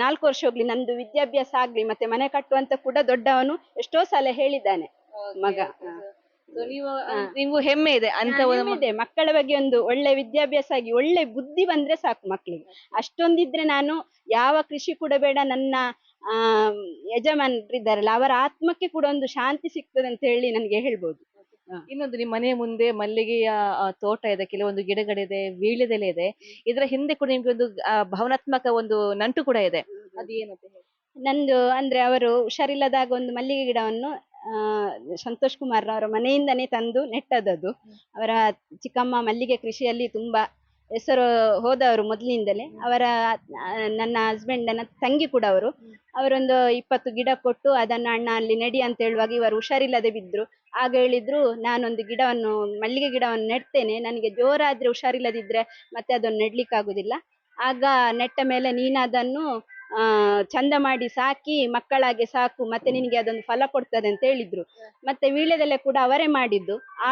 4 ವರ್ಷ ಹೋಗ್ಲಿ, ನಂದು ವಿದ್ಯಾಭ್ಯಾಸ ಆಗ್ಲಿ, ಮತ್ತೆ ಮನೆ ಕಟ್ಟುವಂತ ಕೂಡ ದೊಡ್ಡವನು ಎಷ್ಟೋ ಸಲ ಹೇಳಿದ್ದಾನೆ ಮಗ. ನೀವು ಹೆಮ್ಮೆ ಇದೆ ಅಂತ ಇದೆ ಮಕ್ಕಳ ಬಗ್ಗೆ, ಒಂದು ಒಳ್ಳೆ ವಿದ್ಯಾಭ್ಯಾಸ ಆಗಿ ಒಳ್ಳೆ ಬುದ್ಧಿ ಬಂದ್ರೆ ಸಾಕು ಮಕ್ಕಳಿಗೆ. ಅಷ್ಟೊಂದಿದ್ರೆ ನಾನು ಯಾವ ಕೃಷಿ ಕೂಡ ಬೇಡ, ನನ್ನ ಯಜಮಾನರಿದ್ದಾರಲ್ಲ ಅವರ ಆತ್ಮಕ್ಕೆ ಕೂಡ ಒಂದು ಶಾಂತಿ ಸಿಗ್ತದೆ ಅಂತ ಹೇಳಿ ನನಗೆ ಹೇಳ್ಬೋದು. ಇನ್ನೊಂದು, ನಿಮ್ಮ ಮನೆಯ ಮುಂದೆ ಮಲ್ಲಿಗೆಯ ತೋಟ ಇದೆ, ಕೆಲವೊಂದು ಗಿಡಗಳಿದೆ, ವೀಳ್ಯದೆಲೆ ಇದೆ. ಇದರ ಹಿಂದೆ ಕೂಡ ನಿಮ್ಗೆ ಒಂದು ಭಾವನಾತ್ಮಕ ಒಂದು ನಂಟು ಕೂಡ ಇದೆ. ಅದೇನಂತ ಹೇಳಿ? ನಂದು ಅಂದ್ರೆ ಅವರು ಹುಷಾರಿಲ್ಲದಾಗ ಒಂದು ಮಲ್ಲಿಗೆ ಗಿಡವನ್ನು ಸಂತೋಷ್ ಕುಮಾರ್ ಅವರ ಮನೆಯಿಂದನೇ ತಂದು ನೆಟ್ಟದದು. ಅವರ ಚಿಕ್ಕಮ್ಮ ಮಲ್ಲಿಗೆ ಕೃಷಿಯಲ್ಲಿ ತುಂಬಾ ಹೆಸರು ಹೋದವರು ಮೊದಲಿನಿಂದಲೇ. ನನ್ನ ಹಸ್ಬೆಂಡನ ತಂಗಿ ಕೂಡ ಅವರೊಂದು 20 ಗಿಡ ಕೊಟ್ಟು ಅದನ್ನ ಅಣ್ಣ ಅಲ್ಲಿ ನೆಡಿ ಅಂತ ಹೇಳುವಾಗ ಇವರು ಹುಷಾರಿಲ್ಲದೆ ಬಿದ್ರು. ಆಗ ಹೇಳಿದ್ರು, ನಾನೊಂದು ಮಲ್ಲಿಗೆ ಗಿಡವನ್ನು ನೆಡ್ತೇನೆ, ನನಗೆ ಜೋರಾದ್ರೆ ಹುಷಾರಿಲ್ಲದಿದ್ರೆ ಮತ್ತೆ ಅದನ್ನು ನೆಡ್ಲಿಕ್ಕಾಗುದಿಲ್ಲ. ಆಗ ನೆಟ್ಟ ಮೇಲೆ ನೀನು ಅದನ್ನು ಚಂದ ಮಾಡಿ ಸಾಕಿ ಮಕ್ಕಳಾಗೆ ಸಾಕು, ಮತ್ತೆ ನಿನಗೆ ಅದೊಂದು ಫಲ ಕೊಡ್ತದೆ ಅಂತ ಹೇಳಿದ್ರು. ಮತ್ತೆ ವೀಳ್ಯದೆಲೆ ಕೂಡ ಅವರೇ ಮಾಡಿದ್ದು. ಆ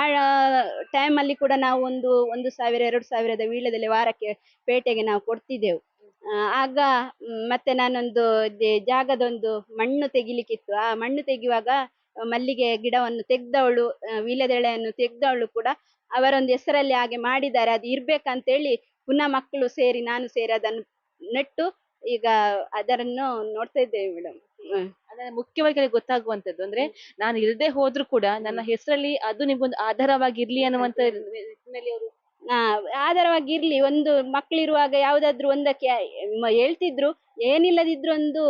ಟೈಮಲ್ಲಿ ಕೂಡ ನಾವು 1,000-2,000ದ ವೀಳ್ಯದೆಲೆ ವಾರಕ್ಕೆ ಪೇಟೆಗೆ ನಾವು ಕೊಡ್ತಿದ್ದೆವು. ಆಗ ಮತ್ತೆ ನಾನೊಂದು ಜಾಗದೊಂದು ಮಣ್ಣು ತೆಗಿಲಿಕ್ಕಿತ್ತು. ಆ ಮಣ್ಣು ತೆಗೆಯುವಾಗ ಮಲ್ಲಿಗೆ ಗಿಡವನ್ನು ತೆಗ್ದವಳು, ವೀಳ್ಯದೆಳೆಯನ್ನು ತೆಗ್ದವಳು ಕೂಡ ಅವರೊಂದು ಹೆಸರಲ್ಲಿ ಹಾಗೆ ಮಾಡಿದ್ದಾರೆ. ಅದು ಇರ್ಬೇಕಂತೇಳಿ ಪುನಃ ಮಕ್ಕಳು ಸೇರಿ ನಾನು ಸೇರಿ ಅದನ್ನು ನೆಟ್ಟು ಈಗ ಅದನ್ನು ನೋಡ್ತಾ ಇದ್ದೇವೆ ಮೇಡಮ್. ಅದನ್ನ ಮುಖ್ಯವಾಗಿ ಗೊತ್ತಾಗುವಂತದ್ದು ಅಂದ್ರೆ, ನಾನು ಇಲ್ಲದೆ ಹೋದ್ರು ಕೂಡ ನನ್ನ ಹೆಸರಲ್ಲಿ ಅದು ನಿಮ್ಗೊಂದು ಆಧಾರವಾಗಿರ್ಲಿ ಅನ್ನುವಂತ ನಿಟ್ಟಿನಲ್ಲಿ ಅವರು ಆಧಾರವಾಗಿರ್ಲಿ. ಒಂದು ಮಕ್ಕಳಿರುವಾಗ ಯಾವ್ದಾದ್ರು ಒಂದಕ್ಕೆ ಹೇಳ್ತಿದ್ರು, ಏನಿಲ್ಲದಿದ್ರು ಒಂದು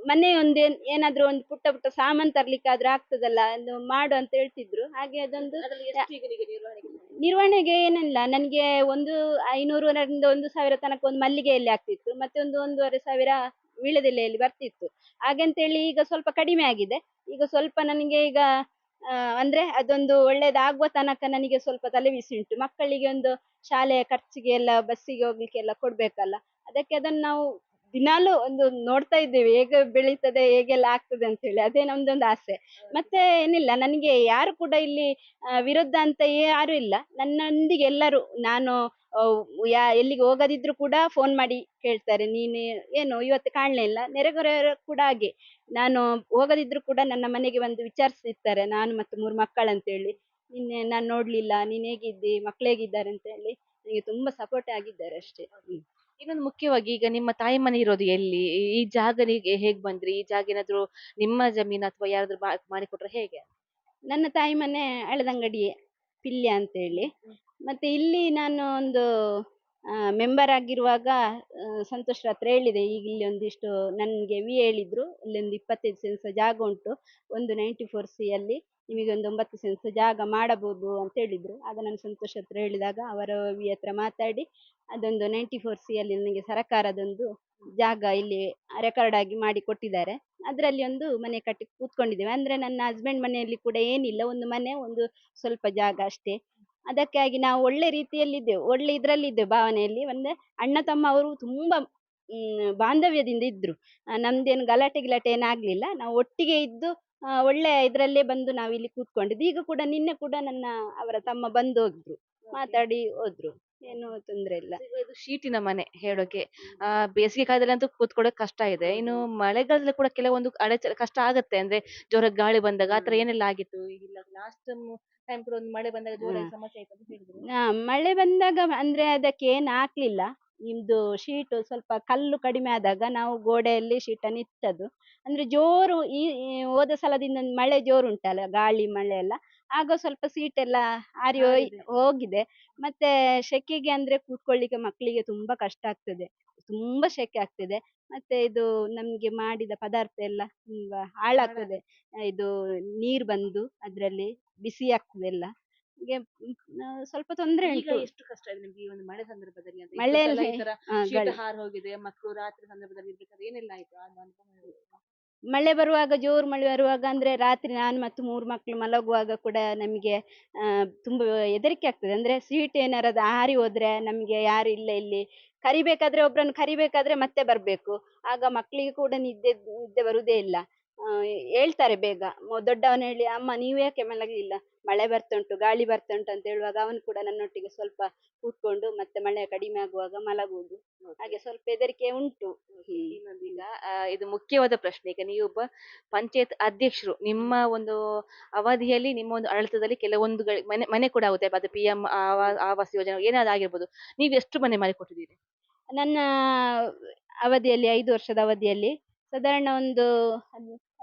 ಮನೆ ಏನಾದ್ರು ಒಂದು ಪುಟ್ಟ ಪುಟ್ಟ ಸಾಮಾನ್ ತರ್ಲಿಕ್ಕಾದ್ರೂ ಆಗ್ತದಲ್ಲ, ಒಂದು ಮಾಡು ಅಂತ ಹೇಳ್ತಿದ್ರು. ಹಾಗೆ ಅದೊಂದು ನಿರ್ವಹಣೆಗೆ ಏನಿಲ್ಲ, ನನಗೆ 500ರಿಂದ 1,000 ತನಕ ಒಂದು ಮಲ್ಲಿಗೆಯಲ್ಲಿ ಆಗ್ತಿತ್ತು, ಮತ್ತೆ 1,500 ವೀಳ್ಯದೆಲೆಯಲ್ಲಿ ಬರ್ತಿತ್ತು. ಹಾಗಂತೇಳಿ ಈಗ ಸ್ವಲ್ಪ ಕಡಿಮೆ ಆಗಿದೆ. ಈಗ ಸ್ವಲ್ಪ ನನಗೆ ಈಗ ಅಂದ್ರೆ ಅದೊಂದು ಒಳ್ಳೇದಾಗುವ ತನಕ ನನಗೆ ಸ್ವಲ್ಪ ತಲೆಬಿಸಿ ಉಂಟು. ಮಕ್ಕಳಿಗೆ ಒಂದು ಶಾಲೆಯ ಖರ್ಚಿಗೆ ಎಲ್ಲ, ಬಸ್ಸಿಗೆ ಹೋಗ್ಲಿಕ್ಕೆ ಎಲ್ಲ ಕೊಡ್ಬೇಕಲ್ಲ, ಅದಕ್ಕೆ ಅದನ್ನು ನಾವು ದಿನಾಲೂ ಒಂದು ನೋಡ್ತಾ ಇದ್ದೇವೆ, ಹೇಗೆ ಬೆಳೀತದೆ, ಹೇಗೆಲ್ಲ ಆಗ್ತದೆ ಅಂತ ಹೇಳಿ. ಅದೇ ನಮ್ದೊಂದು ಆಸೆ. ಮತ್ತೆ ಏನಿಲ್ಲ, ನನಗೆ ಯಾರು ಕೂಡ ಇಲ್ಲಿ ವಿರುದ್ಧ ಅಂತ ಯಾರು ಇಲ್ಲ. ನನ್ನೊಂದಿಗೆ ಎಲ್ಲರೂ, ನಾನು ಎಲ್ಲಿಗೆ ಹೋಗದಿದ್ರು ಕೂಡ ಫೋನ್ ಮಾಡಿ ಕೇಳ್ತಾರೆ, ನೀನು ಏನು ಇವತ್ತು ಕಾಣಲೇ ಇಲ್ಲ. ನೆರೆಗೊರೆಯವರು ಕೂಡ ಹಾಗೆ, ನಾನು ಹೋಗದಿದ್ರು ಕೂಡ ನನ್ನ ಮನೆಗೆ ಬಂದು ವಿಚಾರಿಸಿರ್ತಾರೆ, ನಾನು ಮತ್ತು 3 ಮಕ್ಕಳಂತೇಳಿ, ನಿನ್ನೆ ನಾನು ನೋಡ್ಲಿಲ್ಲ, ನೀನ್ ಹೇಗಿದ್ದಿ, ಮಕ್ಳು ಹೇಗಿದ್ದಾರೆ ಅಂತ ಹೇಳಿ ನನಗೆ ತುಂಬಾ ಸಪೋರ್ಟ್ ಆಗಿದ್ದಾರೆ ಅಷ್ಟೇ. ಇನ್ನೊಂದು ಮುಖ್ಯವಾಗಿ, ಈಗ ನಿಮ್ಮ ತಾಯಿ ಮನೆ ಇರೋದು ಎಲ್ಲಿ? ಈ ಜಾಗನಿಗೆ ಹೇಗ್ ಬಂದ್ರಿ? ಈ ಜಾಗ ಏನಾದ್ರು ನಿಮ್ಮ ಜಮೀನು ಅಥವಾ ಯಾರಾದ್ರೂ ಮಾಡಿಕೊಟ್ರೆ ಹೇಗೆ? ನನ್ನ ತಾಯಿ ಮನೆ ಹಳದಂಗಡಿ ಪಿಲ್ಯ ಅಂತೇಳಿ. ಮತ್ತೆ ಇಲ್ಲಿ ನಾನು ಒಂದು ಮೆಂಬರ್ ಆಗಿರುವಾಗ ಸಂತೋಷ್ ಹತ್ರ ಹೇಳಿದೆ, ಈಗ ಇಲ್ಲಿ ಒಂದಿಷ್ಟು ನನಗೆ ಹೇಳಿದ್ರು, ಇಲ್ಲಿ ಒಂದು 25 ಸೆನ್ಸ್ ಜಾಗ ಉಂಟು, ಒಂದು 94C ಅಲ್ಲಿ ನಿಮಗೆ ಒಂದು 9 ಸೆನ್ಸ್ ಜಾಗ ಮಾಡಬಹುದು ಅಂತ ಹೇಳಿದ್ರು. ಆಗ ನಾನು ಸಂತೋಷ್ ಹತ್ರ ಹೇಳಿದಾಗ ಅವರ ಹತ್ರ ಮಾತಾಡಿ ಅದೊಂದು 94C ಅಲ್ಲಿ ನನಗೆ ಸರಕಾರದೊಂದು ಜಾಗ ಇಲ್ಲಿ ರೆಕಾರ್ಡ್ ಆಗಿ ಮಾಡಿ ಕೊಟ್ಟಿದ್ದಾರೆ. ಅದರಲ್ಲಿ ಒಂದು ಮನೆ ಕಟ್ಟಿ ಕೂತ್ಕೊಂಡಿದ್ದೇವೆ. ಅಂದ್ರೆ ನನ್ನ ಹಸ್ಬೆಂಡ್ ಮನೆಯಲ್ಲಿ ಕೂಡ ಏನಿಲ್ಲ, ಒಂದು ಮನೆ, ಒಂದು ಸ್ವಲ್ಪ ಜಾಗ ಅಷ್ಟೇ. ಅದಕ್ಕಾಗಿ ನಾವು ಒಳ್ಳೆ ರೀತಿಯಲ್ಲಿದ್ದೆವು, ಒಳ್ಳೆ ಇದ್ರಲ್ಲಿದ್ದೆವು ಭಾವನೆಯಲ್ಲಿ. ಒಂದೇ ಅಣ್ಣ ತಮ್ಮ ಅವರು ತುಂಬಾ ಬಾಂಧವ್ಯದಿಂದ ಇದ್ರು. ನಮ್ದೇನು ಗಲಾಟೆ ಗಿಲಾಟೆ ಏನಾಗ್ಲಿಲ್ಲ. ನಾವು ಒಟ್ಟಿಗೆ ಇದ್ದು ಒಳ್ಳೆ ಇದ್ರಲ್ಲೇ ಬಂದು ನಾವಿಲ್ಲಿ ಕೂತ್ಕೊಂಡಿದ್ದು. ಈಗ ಕೂಡ ನಿನ್ನೆ ಕೂಡ ಅವರ ತಮ್ಮ ಬಂದು ಹೋದ್ರು, ಮಾತಾಡಿ ಹೋದ್ರು. ಏನು ತೊಂದ್ರೆ ಇಲ್ಲ. ಈಗ ಇದು ಶೀಟಿನ ಮನೆ ಹೇಳೋಕೆ. ಬೇಸಿಗೆ ಕಾಲದಲ್ಲಿ ಅಂತೂ ಕೂತ್ಕೊಳ್ಳೋಕೆ ಕಷ್ಟ ಇದೆ. ಇನ್ನು ಮಳೆಗಾಲದಲ್ಲಿ ಕೂಡ ಕೆಲವೊಂದು ಅಡೆತಡೆ ಕಷ್ಟ ಆಗತ್ತೆ. ಅಂದ್ರೆ ಜೋರ ಗಾಳಿ ಬಂದಾಗ ಆತರ ಏನೆಲ್ಲ ಆಗಿತ್ತು? ಈಗಿಲ್ಲ ಲಾಸ್ಟ್ ಟೈಮ್ ಕೂಡ ಒಂದು ಮಳೆ ಬಂದಾಗ ಜೋರಾಗಿ ಸಮಸ್ಯೆ ಆಯ್ತು ಅಂತ ಹೇಳಿದ್ರು. ಮಳೆ ಬಂದಾಗ ಅಂದ್ರೆ ಅದಕ್ಕೆ ಏನ್ ಹಾಕ್ಲಿಲ್ಲ. ನಿಮ್ದು ಶೀಟ್ ಸ್ವಲ್ಪ ಕಲ್ಲು ಕಡಿಮೆ ಆದಾಗ ನಾವು ಗೋಡೆಯಲ್ಲಿ ಶೀಟನ್ನು ಇಟ್ಟದ್ದು. ಅಂದ್ರೆ ಜೋರು ಈ ಹೋದ ಸಲದಿಂದ ಮಳೆ ಜೋರು ಉಂಟಲ್ಲ, ಗಾಳಿ ಮಳೆ ಎಲ್ಲ, ಆಗ ಸ್ವಲ್ಪ ಸೀಟ್ ಎಲ್ಲ ಆರಿ ಹೋಗಿದೆ. ಮತ್ತೆ ಸೆಕೆಗೆ ಅಂದ್ರೆ ಕೂತ್ಕೊಳ್ಳಿಕ್ಕೆ ಮಕ್ಕಳಿಗೆ ತುಂಬಾ ಕಷ್ಟ ಆಗ್ತದೆ, ತುಂಬಾ ಸೆಕೆ ಆಗ್ತದೆ. ಮತ್ತೆ ಇದು ನಮ್ಗೆ ಮಾಡಿದ ಪದಾರ್ಥ ಎಲ್ಲ ತುಂಬಾ ಹಾಳಾಗ್ತದೆ. ಇದು ನೀರ್ ಬಂದು ಅದ್ರಲ್ಲಿ ಬಿಸಿ ಆಗ್ತದೆ ಎಲ್ಲ. ಹೀಗೆ ಸ್ವಲ್ಪ ತೊಂದ್ರೆ ಈಗ ಉಂಟು. ಎಷ್ಟು ಕಷ್ಟ ಇದೆ ನಿಮ್ಗೆ ಈ ಒಂದು ಮಳೆ ಸಂದರ್ಭದಲ್ಲಿ ಅಂತ? ಮಳೆಯಲ್ಲಿ ಈ ತರ ಶೀಟ್ ಹಾರ್ ಹೋಗಿದೆ, ಮಕ್ಕಳು ರಾತ್ರಿ ಸಂದರ್ಭದಲ್ಲಿ ಇರ್ಬೇಕಾದ್ರೆ ಏನೆಲ್ಲ ಆಯ್ತು ಆ ಅನುಭವ ಹೇಳಿ? ಮಳೆ ಬರುವಾಗ, ಜೋರು ಮಳೆ ಬರುವಾಗ ಅಂದ್ರೆ ರಾತ್ರಿ ನಾನು ಮತ್ತು 3 ಮಕ್ಳು ಮಲಗುವಾಗ ಕೂಡ ನಮಗೆ ತುಂಬಾ ಹೆದರಿಕೆ ಆಗ್ತದೆ. ಅಂದ್ರೆ ಸೀಟ್ ಏನಾರ ಅದು ಹಾರಿ ಹೋದ್ರೆ ನಮ್ಗೆ ಯಾರು ಇಲ್ಲ ಇಲ್ಲಿ, ಕರಿಬೇಕಾದ್ರೆ ಒಬ್ರನ್ನು ಕರಿಬೇಕಾದ್ರೆ ಮತ್ತೆ ಬರ್ಬೇಕು. ಆಗ ಮಕ್ಕಳಿಗೆ ಕೂಡ ನಿದ್ದೆ ಬರುದೇ ಇಲ್ಲ. ಆ, ಹೇಳ್ತಾರೆ ಬೇಗ. ದೊಡ್ಡವನು ಹೇಳಿ, ಅಮ್ಮ ನೀವು ಯಾಕೆ ಮಲಗಲಿಲ್ಲ, ಮಳೆ ಬರ್ತುಂಟು, ಗಾಳಿ ಬರ್ತುಂಟು ಅಂತ ಹೇಳುವಾಗ ಅವನು ಕೂಡ ನನ್ನೊಟ್ಟಿಗೆ ಸ್ವಲ್ಪ ಕೂತ್ಕೊಂಡು ಮತ್ತೆ ಮಳೆ ಕಡಿಮೆ ಆಗುವಾಗ ಮಲಗುವುದು. ಹಾಗೆ ಸ್ವಲ್ಪ ಹೆದರಿಕೆ ಉಂಟು. ಇನ್ನೊಂದೀಗ ಇದು ಮುಖ್ಯವಾದ ಪ್ರಶ್ನೆ. ಈಗ ನೀವೊಬ್ಬ ಪಂಚಾಯತ್ ಅಧ್ಯಕ್ಷರು, ನಿಮ್ಮ ಒಂದು ಅವಧಿಯಲ್ಲಿ ನಿಮ್ಮ ಒಂದು ಆಡಳಿತದಲ್ಲಿ ಕೆಲವೊಂದು ಮನೆ ಕೂಡ ಆಗುತ್ತೆ. ಅದು PM ಆವಾಸ್ ಯೋಜನೆ ಏನಾದ್ರು ಆಗಿರ್ಬೋದು. ನೀವು ಎಷ್ಟು ಮನೆ ಮಾಡಿ ಕೊಟ್ಟಿದ್ದೀರಿ? ನನ್ನ ಅವಧಿಯಲ್ಲಿ 5 ವರ್ಷದ ಅವಧಿಯಲ್ಲಿ ಸಾಧಾರಣ ಒಂದು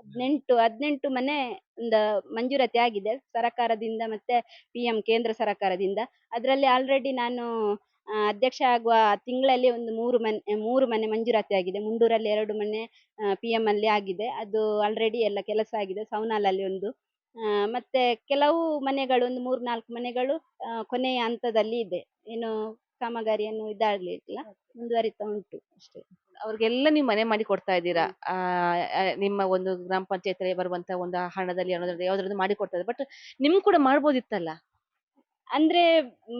18 ಮನೆ ಮಂಜೂರಾತಿ ಆಗಿದೆ ಸರಕಾರದಿಂದ, ಮತ್ತೆ PM ಕೇಂದ್ರ ಸರಕಾರದಿಂದ. ಅದರಲ್ಲಿ ಆಲ್ರೆಡಿ ನಾನು ಅಧ್ಯಕ್ಷ ಆಗುವ ತಿಂಗಳಲ್ಲಿ ಒಂದು 3 ಮನೆ ಮಂಜೂರಾತಿ ಆಗಿದೆ. ಮುಂಡೂರಲ್ಲಿ 2 ಮನೆ PM ಅಲ್ಲಿ ಆಗಿದೆ. ಅದು ಆಲ್ರೆಡಿ ಎಲ್ಲ ಕೆಲಸ ಆಗಿದೆ. ಸೌನಾಲಲ್ಲಿ ಒಂದು, ಮತ್ತೆ ಕೆಲವು ಮನೆಗಳು ಒಂದು 3-4 ಮನೆಗಳು ಕೊನೆಯ ಹಂತದಲ್ಲಿ ಇದೆ. ಏನು ಕಾಮಗಾರಿಯನ್ನು ಇದಾಗ್ಲಿಲ್ಲ, ಮುಂದುವರಿತಾ ಉಂಟು ಅಷ್ಟೇ. ಅವ್ರಿಗೆಲ್ಲ ನೀವು ಮನೆ ಮಾಡಿ ಕೊಡ್ತಾ ಇದ್ದೀರಾ. ನಿಮ್ಮ ಒಂದು ಗ್ರಾಮ ಪಂಚಾಯತ್ ಬರುವಂತ ಒಂದು ಹಣದಲ್ಲಿ ಅನ್ನೋದ್ರಲ್ಲಿ ಯಾವ್ದ್ರದ್ದು ಮಾಡಿ ಕೊಡ್ತಾ ಇದ್ದಾರೆ. ಬಟ್ ನಿಮ್ ಕೂಡ ಮಾಡ್ಬೋದಿತ್ತಲ್ಲ? ಅಂದ್ರೆ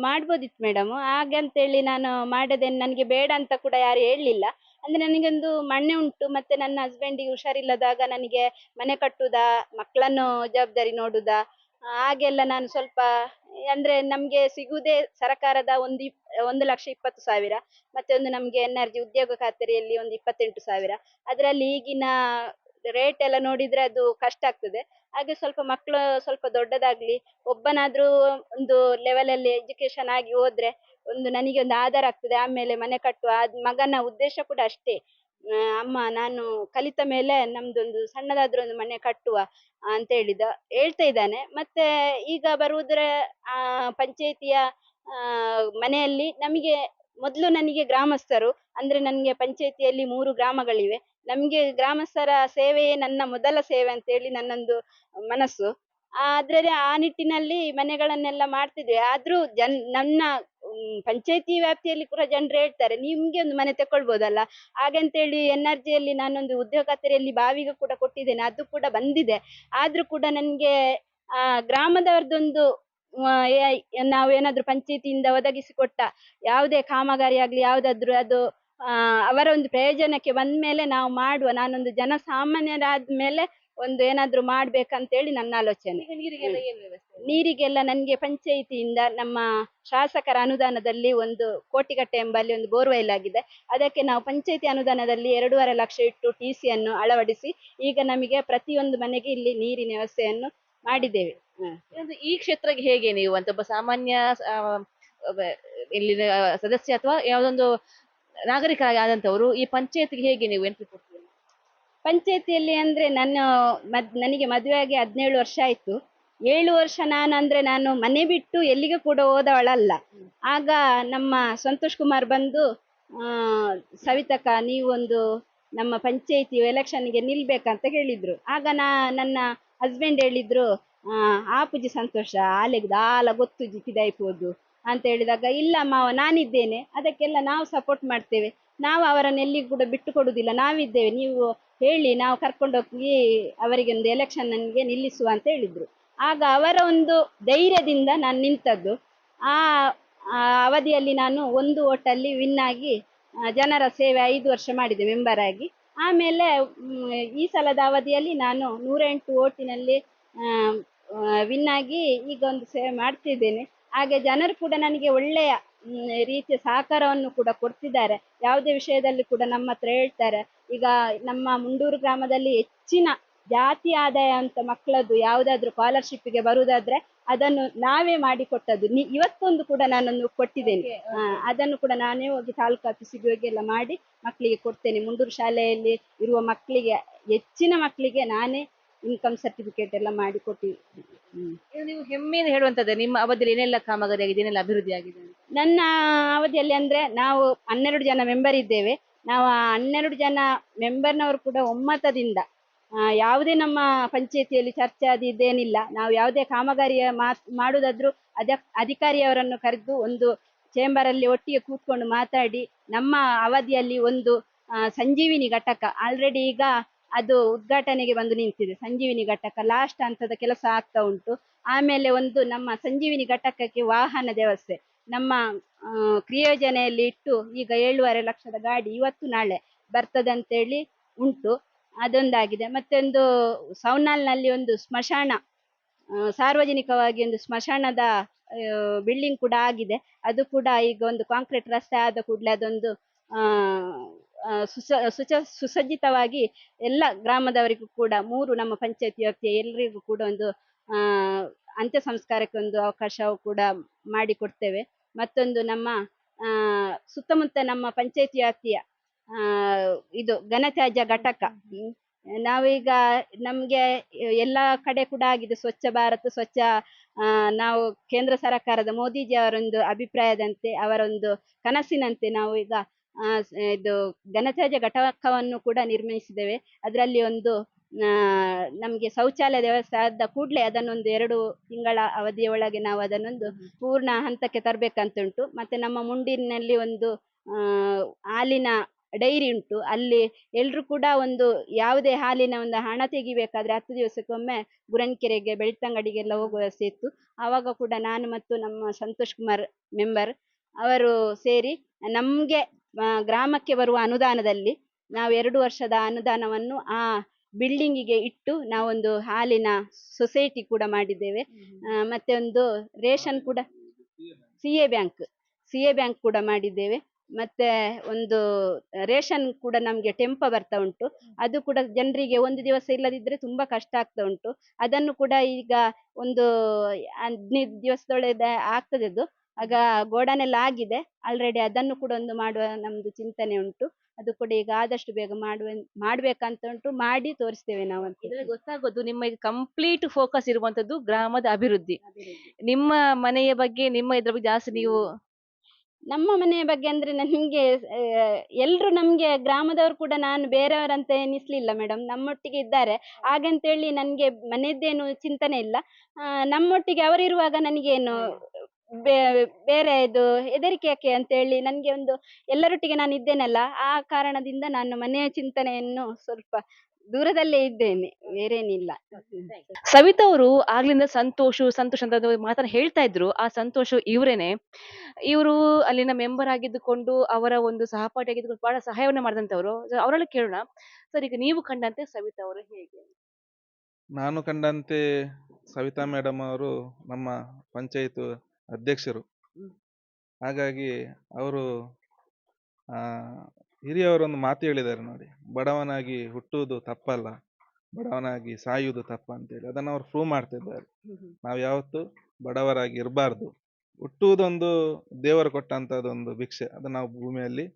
ಮಾಡ್ಬೋದಿತ್ತು ಮೇಡಮ್. ಹಾಗಂತೇಳಿ ನಾನು ಮಾಡದೆ, ನನಗೆ ಬೇಡ ಅಂತ ಕೂಡ ಯಾರು ಹೇಳಲಿಲ್ಲ. ಅಂದ್ರೆ ನನಗೊಂದು ಮಣ್ಣೆ ಉಂಟು, ಮತ್ತೆ ನನ್ನ ಹಸ್ಬೆಂಡಿಗೆ ಹುಷಾರಿಲ್ಲದಾಗ ನನಗೆ ಮನೆ ಕಟ್ಟುದಾ, ಮಕ್ಕಳನ್ನು ಜವಾಬ್ದಾರಿ ನೋಡುದಾ, ಹಾಗೆಲ್ಲ ನಾನು ಸ್ವಲ್ಪ, ಅಂದ್ರೆ ನಮ್ಗೆ ಸಿಗುದೇ ಸರಕಾರದ 1,20,000, ಮತ್ತೆ ಒಂದು ನಮ್ಗೆ NRG ಉದ್ಯೋಗ ಖಾತರಿಯಲ್ಲಿ ಒಂದು 28,000. ಅದರಲ್ಲಿ ಈಗಿನ ರೇಟ್ ಎಲ್ಲ ನೋಡಿದ್ರೆ ಅದು ಕಷ್ಟ ಆಗ್ತದೆ. ಹಾಗೆ ಸ್ವಲ್ಪ ಮಕ್ಕಳು ಸ್ವಲ್ಪ ದೊಡ್ಡದಾಗ್ಲಿ, ಒಬ್ಬನಾದ್ರೂ ಒಂದು ಲೆವೆಲಲ್ಲಿ ಎಜುಕೇಶನ್ ಆಗಿ ಹೋದ್ರೆ ನನಗೆ ಒಂದು ಆಧಾರ ಆಗ್ತದೆ. ಆಮೇಲೆ ಮನೆ ಕಟ್ಟುವ ಮಗನ ಉದ್ದೇಶ ಕೂಡ ಅಷ್ಟೇ. ಅಮ್ಮ ನಾನು ಕಲಿತ ಮೇಲೆ ನಮ್ದೊಂದು ಸಣ್ಣದಾದ್ರೂ ಒಂದು ಮನೆ ಕಟ್ಟುವ ಅಂತ ಹೇಳ್ತಾ ಇದ್ದಾನೆ. ಮತ್ತೆ ಈಗ ಬರುವುದ್ರ ಪಂಚಾಯಿತಿಯ ಮನೆಯಲ್ಲಿ ನಮಗೆ ಮೊದಲು ನನಗೆ ಗ್ರಾಮಸ್ಥರು, ಅಂದ್ರೆ ನನಗೆ ಪಂಚಾಯಿತಿಯಲ್ಲಿ 3 ಗ್ರಾಮಗಳಿವೆ. ನಮ್ಗೆ ಗ್ರಾಮಸ್ಥರ ಸೇವೆಯೇ ನನ್ನ ಮೊದಲ ಸೇವೆ ಅಂತ ಹೇಳಿ ನನ್ನೊಂದು ಮನಸ್ಸು. ಅದ್ರಲ್ಲಿ ಆ ನಿಟ್ಟಿನಲ್ಲಿ ಮನೆಗಳನ್ನೆಲ್ಲ ಮಾಡ್ತಿದ್ವಿ. ಆದ್ರೂ ನನ್ನ ಪಂಚಾಯತಿ ವ್ಯಾಪ್ತಿಯಲ್ಲಿ ಕೂಡ ಜನರು ಹೇಳ್ತಾರೆ, ನಿಮ್ಗೆ ಒಂದು ಮನೆ ತಕೊಳ್ಬೋದಲ್ಲ ಹಾಗಂತೇಳಿ. NRGಯಲ್ಲಿ ನಾನೊಂದು ಉದ್ಯೋಗ ಖಾತರಿಯಲ್ಲಿ ಬಾವಿಗೆ ಕೂಡ ಕೊಟ್ಟಿದ್ದೇನೆ, ಅದು ಕೂಡ ಬಂದಿದೆ. ಆದ್ರೂ ಕೂಡ ನನ್ಗೆ ಗ್ರಾಮದವ್ರದ್ದೊಂದು ನಾವೇನಾದ್ರೂ ಪಂಚಾಯತಿಯಿಂದ ಒದಗಿಸಿಕೊಟ್ಟ ಯಾವುದೇ ಕಾಮಗಾರಿ ಆಗ್ಲಿ ಯಾವ್ದಾದ್ರು ಅದು ಅವರ ಒಂದು ಪ್ರಯೋಜನಕ್ಕೆ ಬಂದ್ಮೇಲೆ ನಾವು ಮಾಡುವ. ನಾನೊಂದು ಜನಸಾಮಾನ್ಯರಾದ್ಮೇಲೆ ಒಂದು ಏನಾದ್ರು ಮಾಡ್ಬೇಕಂತೇಳಿ ನನ್ನ ಆಲೋಚನೆ. ನೀರಿಗೆಲ್ಲ ಏನ್ ವ್ಯವಸ್ಥೆ? ನೀರಿಗೆಲ್ಲ ನನಗೆ ಪಂಚಾಯಿತಿಯಿಂದ ನಮ್ಮ ಶಾಸಕರ ಅನುದಾನದಲ್ಲಿ 1 ಕೋಟಿಗಟ್ಟೆ ಎಂಬಲ್ಲಿ ಒಂದು ಬೋರ್ವೆಲ್ ಆಗಿದೆ. ಅದಕ್ಕೆ ನಾವು ಪಂಚಾಯಿತಿ ಅನುದಾನದಲ್ಲಿ 2.5 ಲಕ್ಷ ಇಟ್ಟು TC ಯನ್ನು ಅಳವಡಿಸಿ ಈಗ ನಮಗೆ ಪ್ರತಿಯೊಂದು ಮನೆಗೆ ಇಲ್ಲಿ ನೀರಿನ ವ್ಯವಸ್ಥೆಯನ್ನು ಮಾಡಿದ್ದೇವೆ. ಈ ಕ್ಷೇತ್ರಕ್ಕೆ ಹೇಗೆ ನೀವು ಅಂತ ಒಬ್ಬ ಸಾಮಾನ್ಯ ಇಲ್ಲಿನ ಸದಸ್ಯ ಅಥವಾ ಯಾವ್ದೊಂದು ನಾಗರಿಕರಾಗಿ ಆದಂತವರು ಈ ಪಂಚಾಯತ್ಗೆ ಹೇಗೆ ನೀವು ಎಂಟ್ರಿ ಕೊಡ್ತೀರಿ? ಪಂಚಾಯತಿಯಲ್ಲಿ ಅಂದ್ರೆ ನನಗೆ ಮದುವೆಯಾಗಿ 17 ವರ್ಷ ಆಯ್ತು. 7 ವರ್ಷ ನಾನು ಮನೆ ಬಿಟ್ಟು ಎಲ್ಲಿಗೆ ಕೂಡ ಹೋದವಳಲ್ಲ. ಆಗ ನಮ್ಮ ಸಂತೋಷ್ ಕುಮಾರ್ ಬಂದು, ಸವಿತಕ್ಕ ನೀವೊಂದು ನಮ್ಮ ಪಂಚಾಯತಿ ಎಲೆಕ್ಷನ್ಗೆ ನಿಲ್ಬೇಕಂತ ಹೇಳಿದ್ರು. ಆಗ ನನ್ನ ಹಸ್ಬೆಂಡ್ ಹೇಳಿದ್ರು, ಆಪುಜಿ ಸಂತೋಷ ಆಲ ಗೊತ್ತುಜಿ ಕಿದಾಯ್ಪೋದು ಅಂತ ಹೇಳಿದಾಗ, ಇಲ್ಲ ಮಾವ ನಾನಿದ್ದೇನೆ, ಅದಕ್ಕೆಲ್ಲ ನಾವು ಸಪೋರ್ಟ್ ಮಾಡ್ತೇವೆ, ನಾವು ಅವರನ್ನು ಎಲ್ಲಿಗೂ ಕೂಡ ಬಿಟ್ಟು ಕೊಡುವುದಿಲ್ಲ, ನಾವಿದ್ದೇವೆ, ನೀವು ಹೇಳಿ ನಾವು ಕರ್ಕೊಂಡೋಗಿ ಅವರಿಗೆ ಒಂದು ಎಲೆಕ್ಷನ್ ನನಗೆ ನಿಲ್ಲಿಸುವ ಅಂತ ಹೇಳಿದ್ರು. ಆಗ ಅವರ ಒಂದು ಧೈರ್ಯದಿಂದ ನಾನು ನಿಂತದ್ದು. ಆ ಆ ಅವಧಿಯಲ್ಲಿ ನಾನು ಒಂದು ಓಟಲ್ಲಿ ವಿನ್ ಆಗಿ ಜನರ ಸೇವೆ 5 ವರ್ಷ ಮಾಡಿದೆ ಮೆಂಬರ್ ಆಗಿ. ಆಮೇಲೆ ಈ ಸಲದ ಅವಧಿಯಲ್ಲಿ ನಾನು 108 ಓಟಿನಲ್ಲಿ ವಿನ್ ಆಗಿ ಈಗ ಒಂದು ಸೇವೆ ಮಾಡ್ತಿದ್ದೇನೆ. ಹಾಗೆ ಜನರು ಕೂಡ ನನಗೆ ಒಳ್ಳೆಯ ರೀತಿಯ ಸಹಕಾರವನ್ನು ಕೂಡ ಕೊಡ್ತಿದ್ದಾರೆ. ಯಾವುದೇ ವಿಷಯದಲ್ಲಿ ಕೂಡ ನಮ್ಮ ಹತ್ರ ಹೇಳ್ತಾರೆ. ಈಗ ನಮ್ಮ ಮುಂಡೂರು ಗ್ರಾಮದಲ್ಲಿ ಹೆಚ್ಚಿನ ಜಾತಿ ಆದಾಯ ಅಂತ ಮಕ್ಕಳದ್ದು ಯಾವುದಾದ್ರೂ ಸ್ಕಾಲರ್ಶಿಪ್ಗೆ ಬರುವುದಾದ್ರೆ ಅದನ್ನು ನಾವೇ ಮಾಡಿಕೊಟ್ಟದ್ದು. ಇವತ್ತೊಂದು ಕೂಡ ನಾನೊಂದು ಕೊಟ್ಟಿದ್ದೇನೆ. ಅದನ್ನು ಕೂಡ ನಾನೇ ಹೋಗಿ ತಾಲೂಕು ಆಫೀಸಿಗೆ ಹೋಗಿ ಎಲ್ಲ ಮಾಡಿ ಮಕ್ಕಳಿಗೆ ಕೊಡ್ತೇನೆ. ಮುಂಡೂರು ಶಾಲೆಯಲ್ಲಿ ಇರುವ ಮಕ್ಕಳಿಗೆ, ಹೆಚ್ಚಿನ ಮಕ್ಕಳಿಗೆ ನಾನೇ ಇನ್ಕಮ್ ಸರ್ಟಿಫಿಕೇಟ್ ಎಲ್ಲ ಮಾಡಿ ಕೊಟ್ಟಿದ್ದೀನಿ. ಇದು ನೀವು ಹೆಮ್ಮೆಯಿಂದ ಹೇಳುವಂತದ್ದು ನಿಮ್ಮ ಅವಧಿಯಲ್ಲಿ ಏನೆಲ್ಲ ಕಾಮಗಾರಿ ಆಗಿದೆ, ಏನೆಲ್ಲ ಅಭಿವೃದ್ಧಿ ಆಗಿದೆ ಅಂತ? ನನ್ನ ಅವಧಿಯಲ್ಲಿ ಅಂದ್ರೆ ನಾವು 12 ಜನ ಮೆಂಬರ್ ಇದ್ದೇವೆ. ನಾವು ಆ 12 ಜನ ಮೆಂಬರ್ನವರು ಕೂಡ ಒಮ್ಮತದಿಂದ ಯಾವುದೇ ನಮ್ಮ ಪಂಚಾಯತಿಯಲ್ಲಿ ಚರ್ಚೆ ಅದು ಇದೇನಿಲ್ಲ. ನಾವು ಯಾವುದೇ ಕಾಮಗಾರಿಯ ಮಾಡುವುದಾದ್ರೂ ಅಧಿಕಾರಿಯವರನ್ನು ಕರೆದು ಒಂದು ಚೇಂಬರಲ್ಲಿ ಒಟ್ಟಿಗೆ ಕೂತ್ಕೊಂಡು ಮಾತಾಡಿ ನಮ್ಮ ಅವಧಿಯಲ್ಲಿ ಒಂದು ಸಂಜೀವಿನಿ ಘಟಕ ಆಲ್ರೆಡಿ ಈಗ ಅದು ಉದ್ಘಾಟನೆಗೆ ಬಂದು ನಿಂತಿದೆ. ಸಂಜೀವಿನಿ ಘಟಕ ಲಾಸ್ಟ್ ಹಂತದ ಕೆಲಸ ಆಗ್ತಾ ಉಂಟು. ಆಮೇಲೆ ಒಂದು ನಮ್ಮ ಸಂಜೀವಿನಿ ಘಟಕಕ್ಕೆ ವಾಹನ ವ್ಯವಸ್ಥೆ ನಮ್ಮ ಕ್ರಿಯೋಜನೆಯಲ್ಲಿ ಇಟ್ಟು ಈಗ 7.5 ಲಕ್ಷದ ಗಾಡಿ ಇವತ್ತು ನಾಳೆ ಬರ್ತದೆ ಅಂತೇಳಿ ಉಂಟು. ಅದೊಂದಾಗಿದೆ. ಮತ್ತೊಂದು ಸೌನಾಲ್ನಲ್ಲಿ ಒಂದು ಸ್ಮಶಾನ, ಸಾರ್ವಜನಿಕವಾಗಿ ಒಂದು ಸ್ಮಶಾನದ ಬಿಲ್ಡಿಂಗ್ ಕೂಡ ಆಗಿದೆ. ಅದು ಕೂಡ ಈಗ ಒಂದು ಕಾಂಕ್ರೀಟ್ ರಸ್ತೆ ಆದ ಕೂಡಲೇ ಅದೊಂದು ಸುಸಜ್ಜಿತವಾಗಿ ಎಲ್ಲ ಗ್ರಾಮದವರಿಗೂ ಕೂಡ 3 ನಮ್ಮ ಪಂಚಾಯತಿ ವ್ಯಾಪ್ತಿಯ ಎಲ್ಲರಿಗೂ ಕೂಡ ಒಂದು ಅಂತ್ಯ ಸಂಸ್ಕಾರಕ್ಕೆ ಒಂದು ಅವಕಾಶವು ಕೂಡ ಮಾಡಿಕೊಡ್ತೇವೆ. ಮತ್ತೊಂದು ನಮ್ಮ ಸುತ್ತಮುತ್ತ ನಮ್ಮ ಪಂಚಾಯತಿ ವ್ಯಾಪ್ತಿಯ ಇದು ಘನತ್ಯಾಜ್ಯ ಘಟಕ. ನಾವೀಗ ನಮ್ಗೆ ಎಲ್ಲ ಕಡೆ ಕೂಡ ಆಗಿದೆ ಸ್ವಚ್ಛ ಭಾರತ ಸ್ವಚ್ಛ. ನಾವು ಕೇಂದ್ರ ಸರ್ಕಾರದ ಮೋದಿಜಿ ಅವರೊಂದು ಅಭಿಪ್ರಾಯದಂತೆ, ಅವರೊಂದು ಕನಸಿನಂತೆ ನಾವು ಈಗ ಇದು ಘನತ್ಯಾಜ್ಯ ಘಟಕವನ್ನು ಕೂಡ ನಿರ್ಮಿಸಿದ್ದೇವೆ. ಅದರಲ್ಲಿ ಒಂದು ನಮ್ಗೆ ಶೌಚಾಲಯ ವ್ಯವಸ್ಥೆ ಆದ ಕೂಡಲೇ ಅದನ್ನೊಂದು 2 ತಿಂಗಳ ಅವಧಿಯ ಒಳಗೆ ನಾವು ಅದನ್ನೊಂದು ಪೂರ್ಣ ಹಂತಕ್ಕೆ ತರಬೇಕಂತ ಉಂಟು. ಮತ್ತೆ ನಮ್ಮ ಮುಂಡಿನಲ್ಲಿ ಒಂದು ಹಾಲಿನ ಡೈರಿ ಉಂಟು. ಅಲ್ಲಿ ಎಲ್ರು ಕೂಡ ಒಂದು ಯಾವುದೇ ಹಾಲಿನ ಒಂದು ಹಣ ತೆಗಿಬೇಕಾದ್ರೆ 10 ದಿವಸಕ್ಕೊಮ್ಮೆ ಗುರನ್ಕೆರೆಗೆ ಬೆಳ್ತಂಗಡಿಗೆಲ್ಲ ಹೋಗುವ ವ್ಯವಸ್ಥೆ ಇತ್ತು. ಆವಾಗ ಕೂಡ ನಾನು ಮತ್ತು ನಮ್ಮ ಸಂತೋಷ್ ಕುಮಾರ್ ಮೆಂಬರ್ ಅವರು ಸೇರಿ ನಮ್ಗೆ ಗ್ರಾಮಕ್ಕೆ ಬರುವ ಅನುದಾನದಲ್ಲಿ ನಾವು 2 ವರ್ಷದ ಅನುದಾನವನ್ನು ಆ ಬಿಲ್ಡಿಂಗಿಗೆ ಇಟ್ಟು ನಾವೊಂದು ಹಾಲಿನ ಸೊಸೈಟಿ ಕೂಡ ಮಾಡಿದ್ದೇವೆ. ಮತ್ತೆ ಒಂದು ರೇಷನ್ ಕೂಡ CA ಬ್ಯಾಂಕ್ ಕೂಡ ಮಾಡಿದ್ದೇವೆ. ಮತ್ತೆ ಒಂದು ರೇಷನ್ ಕೂಡ ನಮ್ಗೆ ಟೆಂಪ ಬರ್ತಾ ಉಂಟು. ಅದು ಕೂಡ ಜನರಿಗೆ ಒಂದು ದಿವಸ ಇಲ್ಲದಿದ್ರೆ ತುಂಬಾ ಕಷ್ಟ ಆಗ್ತಾ ಉಂಟು. ಅದನ್ನು ಕೂಡ ಈಗ ಒಂದು 15 ದಿವಸದೊಳಗೆ ಆಗ್ತದೆ. ಅದು ಆಗ ಗೋಡನೆಲ್ಲ ಆಗಿದೆ ಆಲ್ರೆಡಿ. ಅದನ್ನು ಕೂಡ ಒಂದು ಮಾಡುವ ನಮ್ದು ಚಿಂತನೆ ಉಂಟು. ಅದು ಕೂಡ ಈಗ ಆದಷ್ಟು ಬೇಗ ಮಾಡ್ಬೇಕಂತ ಉಂಟು. ಮಾಡಿ ತೋರಿಸ್ತೇವೆ ನಾವು ಅಂತ. ಇದ್ರಲ್ಲಿ ಗೊತ್ತಾಗೋದು ನಿಮ್ಮ ಈಗ ಕಂಪ್ಲೀಟ್ ಫೋಕಸ್ ಇರುವಂತದ್ದು ಗ್ರಾಮದ ಅಭಿವೃದ್ಧಿ. ನಿಮ್ಮ ಮನೆಯ ಬಗ್ಗೆ, ನಿಮ್ಮ ಇದ್ರ ಬಗ್ಗೆ ಜಾಸ್ತಿ ನೀವು ನಮ್ಮ ಮನೆಯ ಬಗ್ಗೆ ಅಂದ್ರೆ ನನ್ಗೆ ಎಲ್ರು ನಮ್ಗೆ ಗ್ರಾಮದವರು ಕೂಡ ನಾನು ಬೇರೆಯವರಂತ ಎನಿಸ್ಲಿಲ್ಲ ಮೇಡಮ್. ನಮ್ಮೊಟ್ಟಿಗೆ ಇದ್ದಾರೆ. ಹಾಗಂತೇಳಿ ನನ್ಗೆ ಮನೆಯದ್ದೇನು ಚಿಂತನೆ ಇಲ್ಲ. ನಮ್ಮೊಟ್ಟಿಗೆ ಅವರಿರುವಾಗ ನನಗೇನು ಬೇರೆ ಇದು ಹೆದರಿಕೆ ಯಾಕೆ ಅಂತೇಳಿ ನನ್ಗೆ ಒಂದು ಎಲ್ಲರೊಟ್ಟಿಗೆ ನಾನು ಇದ್ದೇನಲ್ಲ, ಆ ಕಾರಣದಿಂದ ನಾನು ಮನೆಯ ಚಿಂತನೆಯನ್ನು ಸ್ವಲ್ಪ ದೂರದಲ್ಲೇ ಇದ್ದೇನೆ, ಬೇರೇನಿಲ್ಲ. ಸವಿತಾ ಅವರು ಆಗ್ಲಿಂದ ಸಂತೋಷ್ ಅಂತ ಮಾತನ್ನ ಹೇಳ್ತಾ ಇದ್ರು. ಆ ಸಂತೋಷ್ ಇವ್ರೇನೆ. ಇವರು ಅಲ್ಲಿನ ಮೆಂಬರ್ ಆಗಿದ್ದುಕೊಂಡು ಅವರ ಒಂದು ಸಹಪಾಠಿ ಆಗಿದ್ದುಕೊಂಡು ಬಹಳ ಸಹಾಯವನ್ನ ಮಾಡಿದಂತವ್ರು. ಅವರಲ್ಲಿ ಕೇಳೋಣ ಸರ್, ಈಗ ನೀವು ಕಂಡಂತೆ ಸವಿತಾ ಅವರು ಹೇಗೆ? ನಾನು ಕಂಡಂತೆ ಸವಿತಾ ಮೇಡಮ್ ಅವರು ನಮ್ಮ ಪಂಚಾಯತ್ ಅಧ್ಯಕ್ಷರು. ಹಾಗಾಗಿ ಅವರು ಹಿರಿಯವರೊಂದು ಮಾತು ಹೇಳಿದ್ದಾರೆ ನೋಡಿ, ಬಡವನಾಗಿ ಹುಟ್ಟುವುದು ತಪ್ಪಲ್ಲ, ಬಡವನಾಗಿ ಸಾಯುವುದು ತಪ್ಪ ಅಂತೇಳಿ. ಅದನ್ನು ಅವ್ರು ಪ್ರೂವ್ ಮಾಡ್ತಿದ್ದಾರೆ. ನಾವು ಯಾವತ್ತು ಬಡವರಾಗಿ ಇರಬಾರ್ದು. ಹುಟ್ಟುವುದೊಂದು ದೇವರು ಕೊಟ್ಟಂತದೊಂದು ಭಿಕ್ಷೆ. ಅದು ನಾವು ಭೂಮಿಯಲ್ಲಿ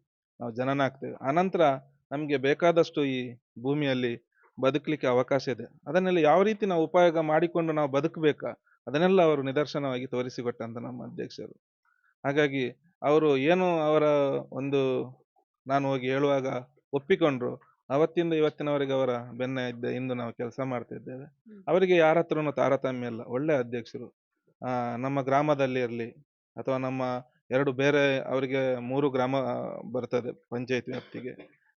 ನಾವು ಜನನಾಗ್ತೇವೆ. ಆನಂತರ ನಮ್ಗೆ ಬೇಕಾದಷ್ಟು ಈ ಭೂಮಿಯಲ್ಲಿ ಬದುಕಲಿಕ್ಕೆ ಅವಕಾಶ ಇದೆ. ಅದನ್ನೆಲ್ಲ ಯಾವ ರೀತಿ ನಾವು ಉಪಯೋಗ ಮಾಡಿಕೊಂಡು ನಾವು ಬದುಕಬೇಕಾ, ಅದನ್ನೆಲ್ಲ ಅವರು ನಿದರ್ಶನವಾಗಿ ತೋರಿಸಿಕೊಟ್ಟಂತ ನಮ್ಮ ಅಧ್ಯಕ್ಷರು. ಹಾಗಾಗಿ ಅವರು ಏನು ಅವರ ಒಂದು ನಾನು ಹೋಗಿ ಹೇಳುವಾಗ ಒಪ್ಪಿಕೊಂಡ್ರು. ಅವತ್ತಿಂದ ಇವತ್ತಿನವರೆಗೆ ಅವರ ಬೆನ್ನ ಇದ್ದ ಇಂದು ನಾವು ಕೆಲಸ ಮಾಡ್ತಾ ಇದ್ದೇವೆ. ಅವರಿಗೆ ಯಾರ ಹತ್ರನೂ ತಾರತಮ್ಯ ಇಲ್ಲ. ಒಳ್ಳೆ ಅಧ್ಯಕ್ಷರು. ನಮ್ಮ ಗ್ರಾಮದಲ್ಲಿ ಇರಲಿ ಅಥವಾ ನಮ್ಮ 2 ಬೇರೆ, ಅವರಿಗೆ 3 ಗ್ರಾಮ ಬರ್ತದೆ ಪಂಚಾಯತ್ ವ್ಯಾಪ್ತಿಗೆ.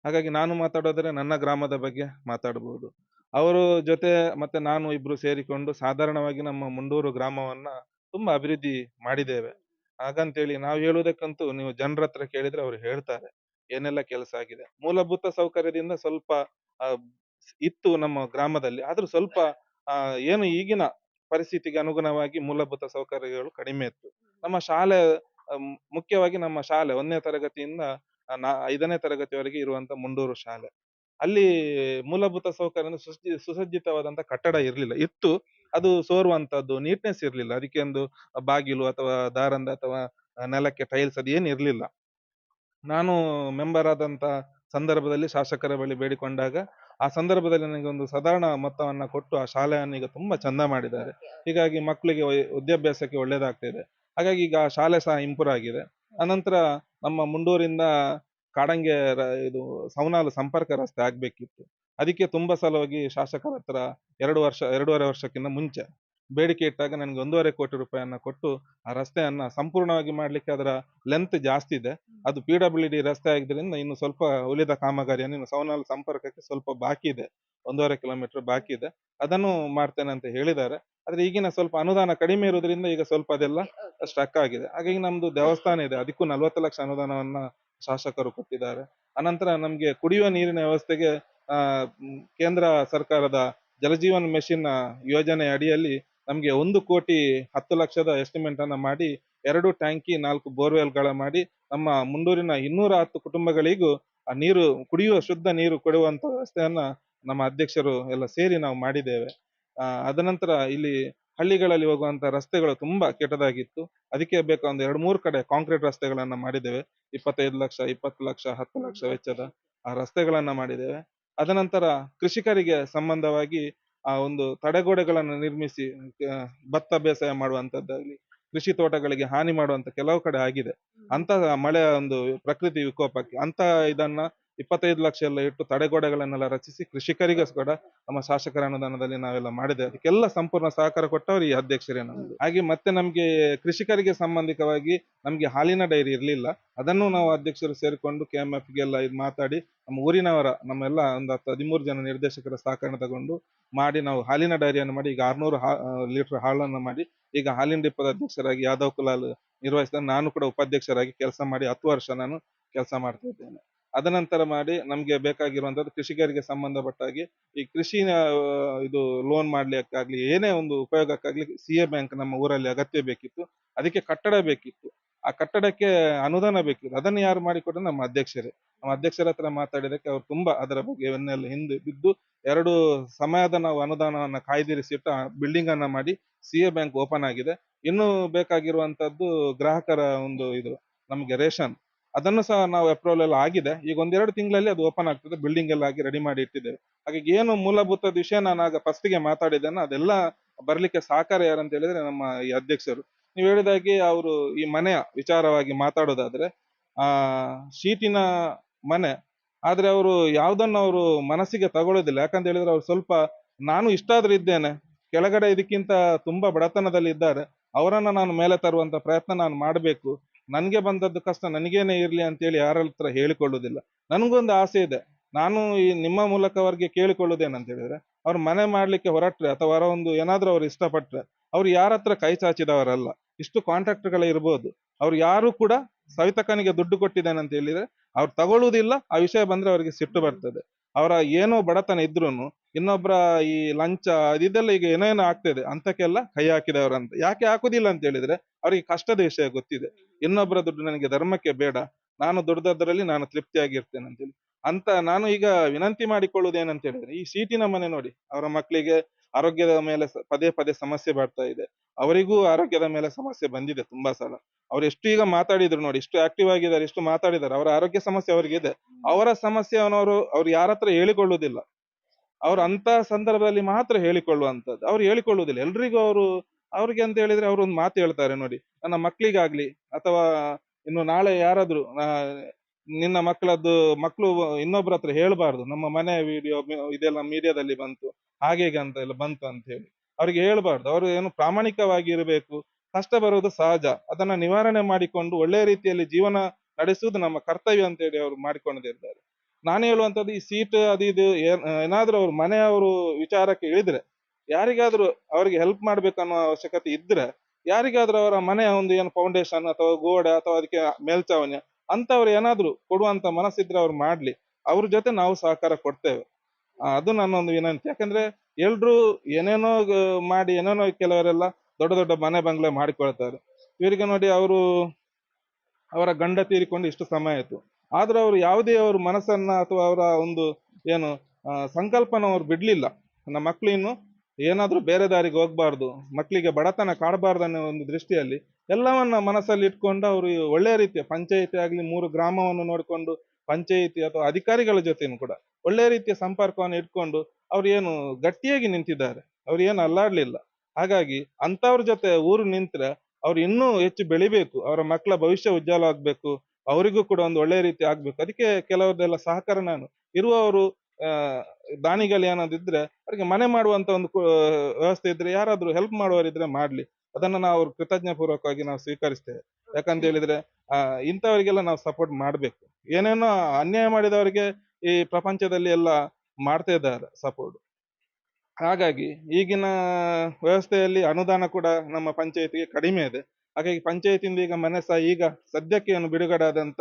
ಹಾಗಾಗಿ ನಾನು ಮಾತಾಡೋದ್ರೆ ನನ್ನ ಗ್ರಾಮದ ಬಗ್ಗೆ ಮಾತಾಡ್ಬೋದು. ಅವರು ಜೊತೆ ಮತ್ತೆ ನಾನು ಇಬ್ರು ಸೇರಿಕೊಂಡು ಸಾಧಾರಣವಾಗಿ ನಮ್ಮ ಮುಂಡೂರು ಗ್ರಾಮವನ್ನ ತುಂಬಾ ಅಭಿವೃದ್ಧಿ ಮಾಡಿದ್ದೇವೆ. ಹಾಗಂತೇಳಿ ನಾವು ಹೇಳುವುದಕ್ಕಂತೂ ನೀವು ಜನರ ಹತ್ರ ಕೇಳಿದ್ರೆ ಅವ್ರು ಹೇಳ್ತಾರೆ ಏನೆಲ್ಲ ಕೆಲಸ ಆಗಿದೆ. ಮೂಲಭೂತ ಸೌಕರ್ಯದಿಂದ ಸ್ವಲ್ಪ ಆ, ಇತ್ತು ನಮ್ಮ ಗ್ರಾಮದಲ್ಲಿ, ಆದ್ರೂ ಸ್ವಲ್ಪ ಏನು ಈಗಿನ ಪರಿಸ್ಥಿತಿಗೆ ಅನುಗುಣವಾಗಿ ಮೂಲಭೂತ ಸೌಕರ್ಯಗಳು ಕಡಿಮೆ ಇತ್ತು. ನಮ್ಮ ಶಾಲೆ ಮುಖ್ಯವಾಗಿ ನಮ್ಮ ಶಾಲೆ 1ನೇ ತರಗತಿಯಿಂದ 5ನೇ ತರಗತಿವರೆಗೆ ಇರುವಂತ ಮುಂಡೂರು ಶಾಲೆ. ಅಲ್ಲಿ ಮೂಲಭೂತ ಸೌಕರ್ಯ ಸುಸಜ್ಜಿತವಾದಂತ ಕಟ್ಟಡ ಇರ್ಲಿಲ್ಲ. ಇತ್ತು, ಅದು ಸೋರುವಂತದ್ದು, ನೀಟ್ನೆಸ್ ಇರ್ಲಿಲ್ಲ. ಅದಕ್ಕೆ ಒಂದು ಬಾಗಿಲು ಅಥವಾ ದಾರಂದ ಅಥವಾ ನೆಲಕ್ಕೆ ಟೈಲ್ಸ್ ಅದೇನು ಇರ್ಲಿಲ್ಲ. ನಾನು ಮೆಂಬರ್ ಆದಂತ ಸಂದರ್ಭದಲ್ಲಿ ಶಾಸಕರ ಬಳಿ ಬೇಡಿಕೊಂಡಾಗ ಆ ಸಂದರ್ಭದಲ್ಲಿ ನನಗೆ ಒಂದು ಸಾಧಾರಣ ಮೊತ್ತವನ್ನ ಕೊಟ್ಟು ಆ ಶಾಲೆಯನ್ನು ಈಗ ತುಂಬಾ ಚಂದ ಮಾಡಿದ್ದಾರೆ. ಹೀಗಾಗಿ ಮಕ್ಕಳಿಗೆ ವಿದ್ಯಾಭ್ಯಾಸಕ್ಕೆ ಒಳ್ಳೇದಾಗ್ತಾ ಇದೆ. ಹಾಗಾಗಿ ಈಗ ಆ ಶಾಲೆ ಸಹ ಇಂಪ್ರೂವ್ ಆಗಿದೆ. ಅನಂತರ ನಮ್ಮ ಮುಂಡೂರಿಂದ ಕಾಡಂಗೆ ಇದು ಸವನಾಲು ಸಂಪರ್ಕ ರಸ್ತೆ ಆಗ್ಬೇಕಿತ್ತು. ಅದಕ್ಕೆ ತುಂಬಾ ಸಲ ಹೋಗಿ ಶಾಸಕರ ಹತ್ರ 2 ವರ್ಷಕ್ಕಿಂತ ಮುಂಚೆ ಬೇಡಿಕೆ ಇಟ್ಟಾಗ ನನಗೆ 1.5 ಕೋಟಿ ರೂಪಾಯಿಯನ್ನ ಕೊಟ್ಟು ಆ ರಸ್ತೆಯನ್ನ ಸಂಪೂರ್ಣವಾಗಿ ಮಾಡ್ಲಿಕ್ಕೆ, ಅದರ ಲೆಂತ್ ಜಾಸ್ತಿ ಇದೆ, ಅದು PWD ರಸ್ತೆ ಆಗಿದ್ರಿಂದ ಇನ್ನು ಸ್ವಲ್ಪ ಉಳಿದ ಕಾಮಗಾರಿಯನ್ನು, ಇನ್ನು ಸವನಾಲು ಸಂಪರ್ಕಕ್ಕೆ ಸ್ವಲ್ಪ ಬಾಕಿ ಇದೆ, 1.5 ಕಿಲೋಮೀಟರ್ ಬಾಕಿ ಇದೆ, ಅದನ್ನು ಮಾಡ್ತೇನೆ ಅಂತ ಹೇಳಿದ್ದಾರೆ. ಆದ್ರೆ ಈಗಿನ ಸ್ವಲ್ಪ ಅನುದಾನ ಕಡಿಮೆ ಇರೋದ್ರಿಂದ ಈಗ ಸ್ವಲ್ಪ ಅದೆಲ್ಲ ಸ್ಟಕ್ ಆಗಿದೆ. ಹಾಗಾಗಿ ನಮ್ದು ದೇವಸ್ಥಾನ ಇದೆ, ಅದಕ್ಕೂ 40 ಲಕ್ಷ ಅನುದಾನವನ್ನ ಶಾಸಕರು ಕೊಟ್ಟಿದ್ದಾರೆ. ಅನಂತರ ನಮ್ಗೆ ಕುಡಿಯುವ ನೀರಿನ ವ್ಯವಸ್ಥೆಗೆ ಕೇಂದ್ರ ಸರ್ಕಾರದ ಜಲಜೀವನ್ ಮಿಷನ್ ಯೋಜನೆ ಅಡಿಯಲ್ಲಿ ನಮ್ಗೆ 1,10,00,000 ಎಸ್ಟಿಮೇಟ್ ಅನ್ನ ಮಾಡಿ 2 ಟ್ಯಾಂಕಿ 4 ಬೋರ್ವೆಲ್ ಗಳ ಮಾಡಿ ನಮ್ಮ ಮುಂಡೂರಿನ 210 ಕುಟುಂಬಗಳಿಗೂ ಆ ನೀರು, ಕುಡಿಯುವ ಶುದ್ಧ ನೀರು ಕೊಡುವಂತ ವ್ಯವಸ್ಥೆಯನ್ನ ನಮ್ಮ ಅಧ್ಯಕ್ಷರು ಎಲ್ಲ ಸೇರಿ ನಾವು ಮಾಡಿದ್ದೇವೆ. ಅದನಂತರ ಇಲ್ಲಿ ಹಳ್ಳಿಗಳಲ್ಲಿ ಹೋಗುವಂತ ರಸ್ತೆಗಳು ತುಂಬಾ ಕೆಟ್ಟದಾಗಿತ್ತು. ಅದಕ್ಕೆ ಬೇಕಾ ಒಂದು 2-3 ಕಡೆ ಕಾಂಕ್ರೀಟ್ ರಸ್ತೆಗಳನ್ನ ಮಾಡಿದ್ದೇವೆ. 25 ಲಕ್ಷ, 20 ಲಕ್ಷ, 10 ಲಕ್ಷ ವೆಚ್ಚದ ಆ ರಸ್ತೆಗಳನ್ನ ಮಾಡಿದ್ದೇವೆ. ಅದನಂತರ ಕೃಷಿಕರಿಗೆ ಸಂಬಂಧವಾಗಿ ಆ ಒಂದು ತಡೆಗೋಡೆಗಳನ್ನು ನಿರ್ಮಿಸಿ ಭತ್ತ ಬೇಸಾಯ ಮಾಡುವಂತದ್ದಾಗ್ಲಿ, ಕೃಷಿ ತೋಟಗಳಿಗೆ ಹಾನಿ ಮಾಡುವಂತ ಕೆಲವು ಕಡೆ ಆಗಿದೆ. ಅಂತ ಮಳೆಯ ಒಂದು ಪ್ರಕೃತಿ ವಿಕೋಪಕ್ಕೆ ಅಂತ ಇದನ್ನ 25 ಲಕ್ಷ ಎಲ್ಲ ಇಟ್ಟು ತಡೆಗೋಡೆಗಳನ್ನೆಲ್ಲ ರಚಿಸಿ ಕೃಷಿಕರಿಗೆ ಕೂಡ ನಮ್ಮ ಶಾಸಕರ ಅನುದಾನದಲ್ಲಿ ನಾವೆಲ್ಲ ಮಾಡಿದೆ. ಅದಕ್ಕೆಲ್ಲ ಸಂಪೂರ್ಣ ಸಹಕಾರ ಕೊಟ್ಟವರು ಈ ಅಧ್ಯಕ್ಷರೇ ನಮ್ದು. ಹಾಗೆ ಮತ್ತೆ ನಮ್ಗೆ ಕೃಷಿಕರಿಗೆ ಸಂಬಂಧಿಕವಾಗಿ ನಮ್ಗೆ ಹಾಲಿನ ಡೈರಿ ಇರ್ಲಿಲ್ಲ. ಅದನ್ನು ನಾವು ಅಧ್ಯಕ್ಷರು ಸೇರಿಕೊಂಡು KMF ಗೆಲ್ಲ ಇದು ಮಾತಾಡಿ ನಮ್ಮ ಊರಿನವರ ನಮ್ಮೆಲ್ಲ ಒಂದು 13 ಜನ ನಿರ್ದೇಶಕರ ಸಹಕಾರ ತಗೊಂಡು ಮಾಡಿ ನಾವು ಹಾಲಿನ ಡೈರಿಯನ್ನು ಮಾಡಿ ಈಗ 600 ಲೀಟರ್ ಹಾಲನ್ನು ಮಾಡಿ ಈಗ ಹಾಲಿನ ಡಿಪ್ಪದ ಅಧ್ಯಕ್ಷರಾಗಿ ಯಾದವ್ ಕುಲಾಲ್ ನಿರ್ವಹಿಸಿದ. ನಾನು ಕೂಡ ಉಪಾಧ್ಯಕ್ಷರಾಗಿ ಕೆಲಸ ಮಾಡಿ 10 ವರ್ಷ ನಾನು ಕೆಲಸ ಮಾಡ್ತಾ ಇದ್ದೇನೆ. ಅದನಂತರ ಮಾಡಿ ನಮ್ಗೆ ಬೇಕಾಗಿರುವಂತದ್ದು ಕೃಷಿಕರಿಗೆ ಸಂಬಂಧಪಟ್ಟಾಗಿ ಈ ಕೃಷಿ ಇದು ಲೋನ್ ಮಾಡ್ಲಿಕ್ಕಾಗ್ಲಿ, ಏನೇ ಒಂದು ಉಪಯೋಗಕ್ಕಾಗ್ಲಿ CA ಬ್ಯಾಂಕ್ ನಮ್ಮ ಊರಲ್ಲಿ ಅಗತ್ಯ ಬೇಕಿತ್ತು. ಅದಕ್ಕೆ ಕಟ್ಟಡ ಬೇಕಿತ್ತು, ಆ ಕಟ್ಟಡಕ್ಕೆ ಅನುದಾನ ಬೇಕಿತ್ತು. ಅದನ್ನು ಯಾರು ಮಾಡಿಕೊಟ್ರೆ ನಮ್ಮ ಅಧ್ಯಕ್ಷರೇ. ನಮ್ಮ ಅಧ್ಯಕ್ಷರ ಹತ್ರ ಮಾತಾಡಿದಕ್ಕೆ ಅವ್ರು ತುಂಬಾ ಅದರ ಬಗ್ಗೆ ಹಿಂದೆ ಬಿದ್ದು 2 ಸಮಯದ ನಾವು ಅನುದಾನವನ್ನ ಕಾಯ್ದಿರಿಸಿಟ್ಟು ಆ ಬಿಲ್ಡಿಂಗ್ ಅನ್ನ ಮಾಡಿ CA ಬ್ಯಾಂಕ್ ಓಪನ್ ಆಗಿದೆ. ಇನ್ನು ಬೇಕಾಗಿರುವಂತದ್ದು ಗ್ರಾಹಕರ ಒಂದು ಇದು ನಮ್ಗೆ ರೇಷನ್, ಅದನ್ನು ಸಹ ನಾವು ಅಪ್ರೂವಲ್ ಎಲ್ಲ ಆಗಿದೆ. ಈಗ 1-2 ತಿಂಗಳಲ್ಲಿ ಅದು ಓಪನ್ ಆಗ್ತದೆ. ಬಿಲ್ಡಿಂಗ್ ಎಲ್ಲ ಆಗಿ ರೆಡಿ ಮಾಡಿ ಇಟ್ಟಿದ್ದೇವೆ. ಹಾಗಾಗಿ ಏನು ಮೂಲಭೂತ ವಿಷಯ ನಾನು ಆಗ ಫಸ್ಟಿಗೆ ಮಾತಾಡಿದ್ದೇನೆ ಅದೆಲ್ಲ ಬರ್ಲಿಕ್ಕೆ ಸಹಕಾರ ಯಾರಂತ ಹೇಳಿದ್ರೆ ನಮ್ಮ ಈ ಅಧ್ಯಕ್ಷರು. ನೀವು ಹೇಳಿದಾಗೆ ಅವರು ಈ ಮನೆಯ ವಿಚಾರವಾಗಿ ಮಾತಾಡೋದಾದ್ರೆ ಶೀಟಿನ ಮನೆ, ಆದ್ರೆ ಅವರು ಯಾವ್ದನ್ನು ಅವರು ಮನಸ್ಸಿಗೆ ತಗೊಳ್ಳೋದಿಲ್ಲ. ಯಾಕಂತ ಹೇಳಿದ್ರೆ ಅವ್ರು ಸ್ವಲ್ಪ, ನಾನು ಇಷ್ಟಾದ್ರೂ ಇದ್ದೇನೆ, ಕೆಳಗಡೆ ಇದಕ್ಕಿಂತ ತುಂಬಾ ಬಡತನದಲ್ಲಿ ಇದ್ದಾರೆ, ಅವರನ್ನ ನಾನು ಮೇಲೆ ತರುವಂತ ಪ್ರಯತ್ನ ನಾನು ಮಾಡಬೇಕು, ನನ್ಗೆ ಬಂದದ್ದು ಕಷ್ಟ ನನಗೇನೆ ಇರ್ಲಿ ಅಂತೇಳಿ ಯಾರ ಹತ್ರ ಹೇಳಿಕೊಳ್ಳುವುದಿಲ್ಲ. ನನಗೊಂದು ಆಸೆ ಇದೆ, ನಾನು ಈ ನಿಮ್ಮ ಮೂಲಕ ಅವ್ರಿಗೆ ಕೇಳಿಕೊಳ್ಳುವುದೇನಂತ ಹೇಳಿದ್ರೆ, ಅವ್ರು ಮನೆ ಮಾಡ್ಲಿಕ್ಕೆ ಹೊರಟ್ರೆ ಅಥವಾ ಅವರ ಒಂದು ಏನಾದ್ರೂ ಅವ್ರು ಇಷ್ಟಪಟ್ರೆ ಅವ್ರು ಯಾರ ಹತ್ರ ಕೈ ಚಾಚಿದವರಲ್ಲ. ಇಷ್ಟು ಕಾಂಟ್ರಾಕ್ಟ್ಗಳು ಇರ್ಬೋದು, ಅವ್ರು ಯಾರು ಕೂಡ ಸವಿತಕ್ಕನಿಗೆ ದುಡ್ಡು ಕೊಟ್ಟಿದ್ದೇನೆ ಅಂತ ಹೇಳಿದ್ರೆ ಅವ್ರು ತಗೊಳ್ಳುವುದಿಲ್ಲ. ಆ ವಿಷಯ ಬಂದ್ರೆ ಅವರಿಗೆ ಸಿಟ್ಟು ಬರ್ತದೆ. ಅವರ ಏನೋ ಬಡತನ ಇದ್ರೂನು ಇನ್ನೊಬ್ಬರ ಈ ಲಂಚ ಇದೆಲ್ಲ ಈಗ ಏನೇನೋ ಆಗ್ತದೆ ಅಂತಕ್ಕೆಲ್ಲ ಕೈ ಹಾಕಿದವರಂತ. ಯಾಕೆ ಹಾಕುದಿಲ್ಲ ಅಂತ ಹೇಳಿದ್ರೆ ಅವರಿಗೆ ಕಷ್ಟದ ವಿಷಯ ಗೊತ್ತಿದೆ. ಇನ್ನೊಬ್ಬರ ದುಡ್ಡು ನನಗೆ ಧರ್ಮಕ್ಕೆ ಬೇಡ, ನಾನು ದುಡ್ದದ್ರಲ್ಲಿ ನಾನು ತೃಪ್ತಿಯಾಗಿರ್ತೇನೆ ಅಂತೇಳಿ ಅಂತ. ನಾನು ಈಗ ವಿನಂತಿ ಮಾಡಿಕೊಳ್ಳುವುದೇನಂತ ಹೇಳಿದ್ರೆ, ಈ ಸೀಟಿನ ಮನೆ ನೋಡಿ, ಅವರ ಮಕ್ಕಳಿಗೆ ಆರೋಗ್ಯದ ಮೇಲೆ ಪದೇ ಪದೇ ಸಮಸ್ಯೆ ಬರ್ತಾ ಇದೆ. ಅವರಿಗೂ ಆರೋಗ್ಯದ ಮೇಲೆ ಸಮಸ್ಯೆ ಬಂದಿದೆ ತುಂಬಾ ಸಲ. ಅವ್ರು ಎಷ್ಟು ಈಗ ಮಾತಾಡಿದ್ರು ನೋಡಿ, ಇಷ್ಟು ಆಕ್ಟಿವ್ ಆಗಿದ್ದಾರೆ, ಇಷ್ಟು ಮಾತಾಡಿದ್ದಾರೆ, ಅವರ ಆರೋಗ್ಯ ಸಮಸ್ಯೆ ಅವರಿಗೆ ಇದೆ. ಅವರ ಸಮಸ್ಯೆಯನ್ನವರು ಅವ್ರು ಯಾರ ಹತ್ರ ಹೇಳಿಕೊಳ್ಳುವುದಿಲ್ಲ. ಅವ್ರು ಅಂತ ಸಂದರ್ಭದಲ್ಲಿ ಮಾತ್ರ ಹೇಳಿಕೊಳ್ಳುವಂತದ್ದು, ಅವ್ರು ಹೇಳಿಕೊಳ್ಳುವುದಿಲ್ಲ ಎಲ್ರಿಗೂ. ಅವ್ರಿಗೆ ಅಂತ ಹೇಳಿದ್ರೆ ಅವ್ರು ಒಂದು ಮಾತು ಹೇಳ್ತಾರೆ ನೋಡಿ, ನನ್ನ ಮಕ್ಳಿಗಾಗ್ಲಿ ಅಥವಾ ಇನ್ನು ನಾಳೆ ಯಾರಾದ್ರೂ ನಿನ್ನ ಮಕ್ಕಳು ಇನ್ನೊಬ್ರ ಹತ್ರ ಹೇಳ್ಬಾರ್ದು, ನಮ್ಮ ಮನೆ ವಿಡಿಯೋ ಇದೆಲ್ಲ ಮೀಡಿಯಾದಲ್ಲಿ ಬಂತು ಹಾಗೆ ಅಂತ ಎಲ್ಲ ಬಂತು ಅಂತ ಹೇಳಿ ಅವ್ರಿಗೆ ಹೇಳ್ಬಾರ್ದು. ಅವರು ಏನು ಪ್ರಾಮಾಣಿಕವಾಗಿ ಇರಬೇಕು. ಕಷ್ಟ ಬರುವುದು ಸಹಜ, ಅದನ್ನ ನಿವಾರಣೆ ಮಾಡಿಕೊಂಡು ಒಳ್ಳೆಯ ರೀತಿಯಲ್ಲಿ ಜೀವನ ನಡೆಸುವುದು ನಮ್ಮ ಕರ್ತವ್ಯ ಅಂತ ಹೇಳಿ ಅವರು ಮಾಡಿಕೊಂಡಿದ್ದಾರೆ. ನಾನು ಹೇಳುವಂತದ್ದು, ಈ ಸೀಟ್ ಅದು ಇದು ಏನಾದ್ರೂ ಅವ್ರ ಮನೆಯವರು ವಿಚಾರಕ್ಕೆ ಇಳಿದ್ರೆ, ಯಾರಿಗಾದ್ರೂ ಅವರಿಗೆ ಹೆಲ್ಪ್ ಮಾಡ್ಬೇಕನ್ನೋ ಅವಶ್ಯಕತೆ ಇದ್ರೆ ಯಾರಿಗಾದ್ರೂ ಅವರ ಮನೆಯ ಒಂದು ಏನು ಫೌಂಡೇಶನ್ ಅಥವಾ ಗೋಡೆ ಅಥವಾ ಅದಕ್ಕೆ ಮೇಲ್ಚಾವಣಿ ಅಂತವ್ರು ಏನಾದ್ರು ಕೊಡುವಂತ ಮನಸ್ಸಿದ್ರೆ ಅವ್ರು ಮಾಡ್ಲಿ, ಅವ್ರ ಜೊತೆ ನಾವು ಸಹಕಾರ ಕೊಡ್ತೇವೆ. ಅದು ನನ್ನೊಂದು ವಿನಂತಿ. ಯಾಕಂದ್ರೆ ಎಲ್ರು ಏನೇನೋ ಮಾಡಿ ಏನೇನೋ ಕೆಲವರೆಲ್ಲ ದೊಡ್ಡ ದೊಡ್ಡ ಮನೆ ಬಂಗ್ಲೆ ಮಾಡಿಕೊಳ್ತಾರೆ. ಇವರಿಗೆ ನೋಡಿ ಅವರ ಗಂಡ ತೀರಿಕೊಂಡು ಇಷ್ಟು ಸಮಯ ಆಯ್ತು, ಆದ್ರೆ ಅವರು ಯಾವುದೇ ಅವ್ರ ಮನಸ್ಸನ್ನ ಅಥವಾ ಅವರ ಒಂದು ಏನು ಸಂಕಲ್ಪನ ಅವ್ರು ಬಿಡ್ಲಿಲ್ಲ. ನಮ್ಮ ಮಕ್ಳು ಇನ್ನು ಏನಾದ್ರೂ ಬೇರೆ ದಾರಿಗೆ ಹೋಗ್ಬಾರ್ದು, ಮಕ್ಕಳಿಗೆ ಬಡತನ ಕಾಡಬಾರ್ದು ಅನ್ನೋ ಒಂದು ದೃಷ್ಟಿಯಲ್ಲಿ ಎಲ್ಲವನ್ನ ಮನಸ್ಸಲ್ಲಿ ಇಟ್ಕೊಂಡು ಅವರು ಒಳ್ಳೆ ರೀತಿಯ ಪಂಚಾಯಿತಿ ಆಗ್ಲಿ 3 ಗ್ರಾಮವನ್ನು ನೋಡಿಕೊಂಡು ಪಂಚಾಯಿತಿ ಅಥವಾ ಅಧಿಕಾರಿಗಳ ಜೊತೆನೂ ಕೂಡ ಒಳ್ಳೆ ರೀತಿಯ ಸಂಪರ್ಕವನ್ನು ಇಟ್ಕೊಂಡು ಅವ್ರು ಏನು ಗಟ್ಟಿಯಾಗಿ ನಿಂತಿದ್ದಾರೆ, ಅವ್ರು ಏನು ಅಲ್ಲಾಡ್ಲಿಲ್ಲ. ಹಾಗಾಗಿ ಅಂತವ್ರ ಜೊತೆ ಊರು ನಿಂತ್ರೆ ಅವ್ರು ಇನ್ನೂ ಹೆಚ್ಚು ಬೆಳಿಬೇಕು, ಅವರ ಮಕ್ಕಳ ಭವಿಷ್ಯ ಉಜ್ವಲ ಆಗ್ಬೇಕು, ಅವರಿಗೂ ಕೂಡ ಒಂದು ಒಳ್ಳೆ ರೀತಿ ಆಗ್ಬೇಕು. ಅದಕ್ಕೆ ಕೆಲವರದೆಲ್ಲ ಸಹಕಾರ ನಾನು ಇರುವವರು ದಾನಿಗಳು ಏನಾದಿದ್ರೆ ಅವರಿಗೆ ಮನೆ ಮಾಡುವಂತ ಒಂದು ವ್ಯವಸ್ಥೆ ಇದ್ರೆ, ಯಾರಾದ್ರೂ ಹೆಲ್ಪ್ ಮಾಡುವವರಿದ್ರೆ ಮಾಡ್ಲಿ, ಅದನ್ನ ನಾವು ಕೃತಜ್ಞ ಪೂರ್ವಕವಾಗಿ ನಾವು ಸ್ವೀಕರಿಸ್ತೇವೆ. ಯಾಕಂತ ಹೇಳಿದ್ರೆ ಇಂಥವರಿಗೆಲ್ಲ ನಾವು ಸಪೋರ್ಟ್ ಮಾಡ್ಬೇಕು. ಏನೇನೋ ಅನ್ಯಾಯ ಮಾಡಿದವರಿಗೆ ಈ ಪ್ರಪಂಚದಲ್ಲಿ ಎಲ್ಲ ಮಾಡ್ತಾ ಇದ್ದಾರೆ ಸಪೋರ್ಟ್. ಹಾಗಾಗಿ ಈಗಿನ ವ್ಯವಸ್ಥೆಯಲ್ಲಿ ಅನುದಾನ ಕೂಡ ನಮ್ಮ ಪಂಚಾಯತಿಗೆ ಕಡಿಮೆ ಇದೆ. ಹಾಗಾಗಿ ಪಂಚಾಯತಿಯಿಂದ ಈಗ ಮನೆ ಸಹ ಈಗ ಸದ್ಯಕ್ಕೆ ಏನು ಬಿಡುಗಡೆ ಆದಂತ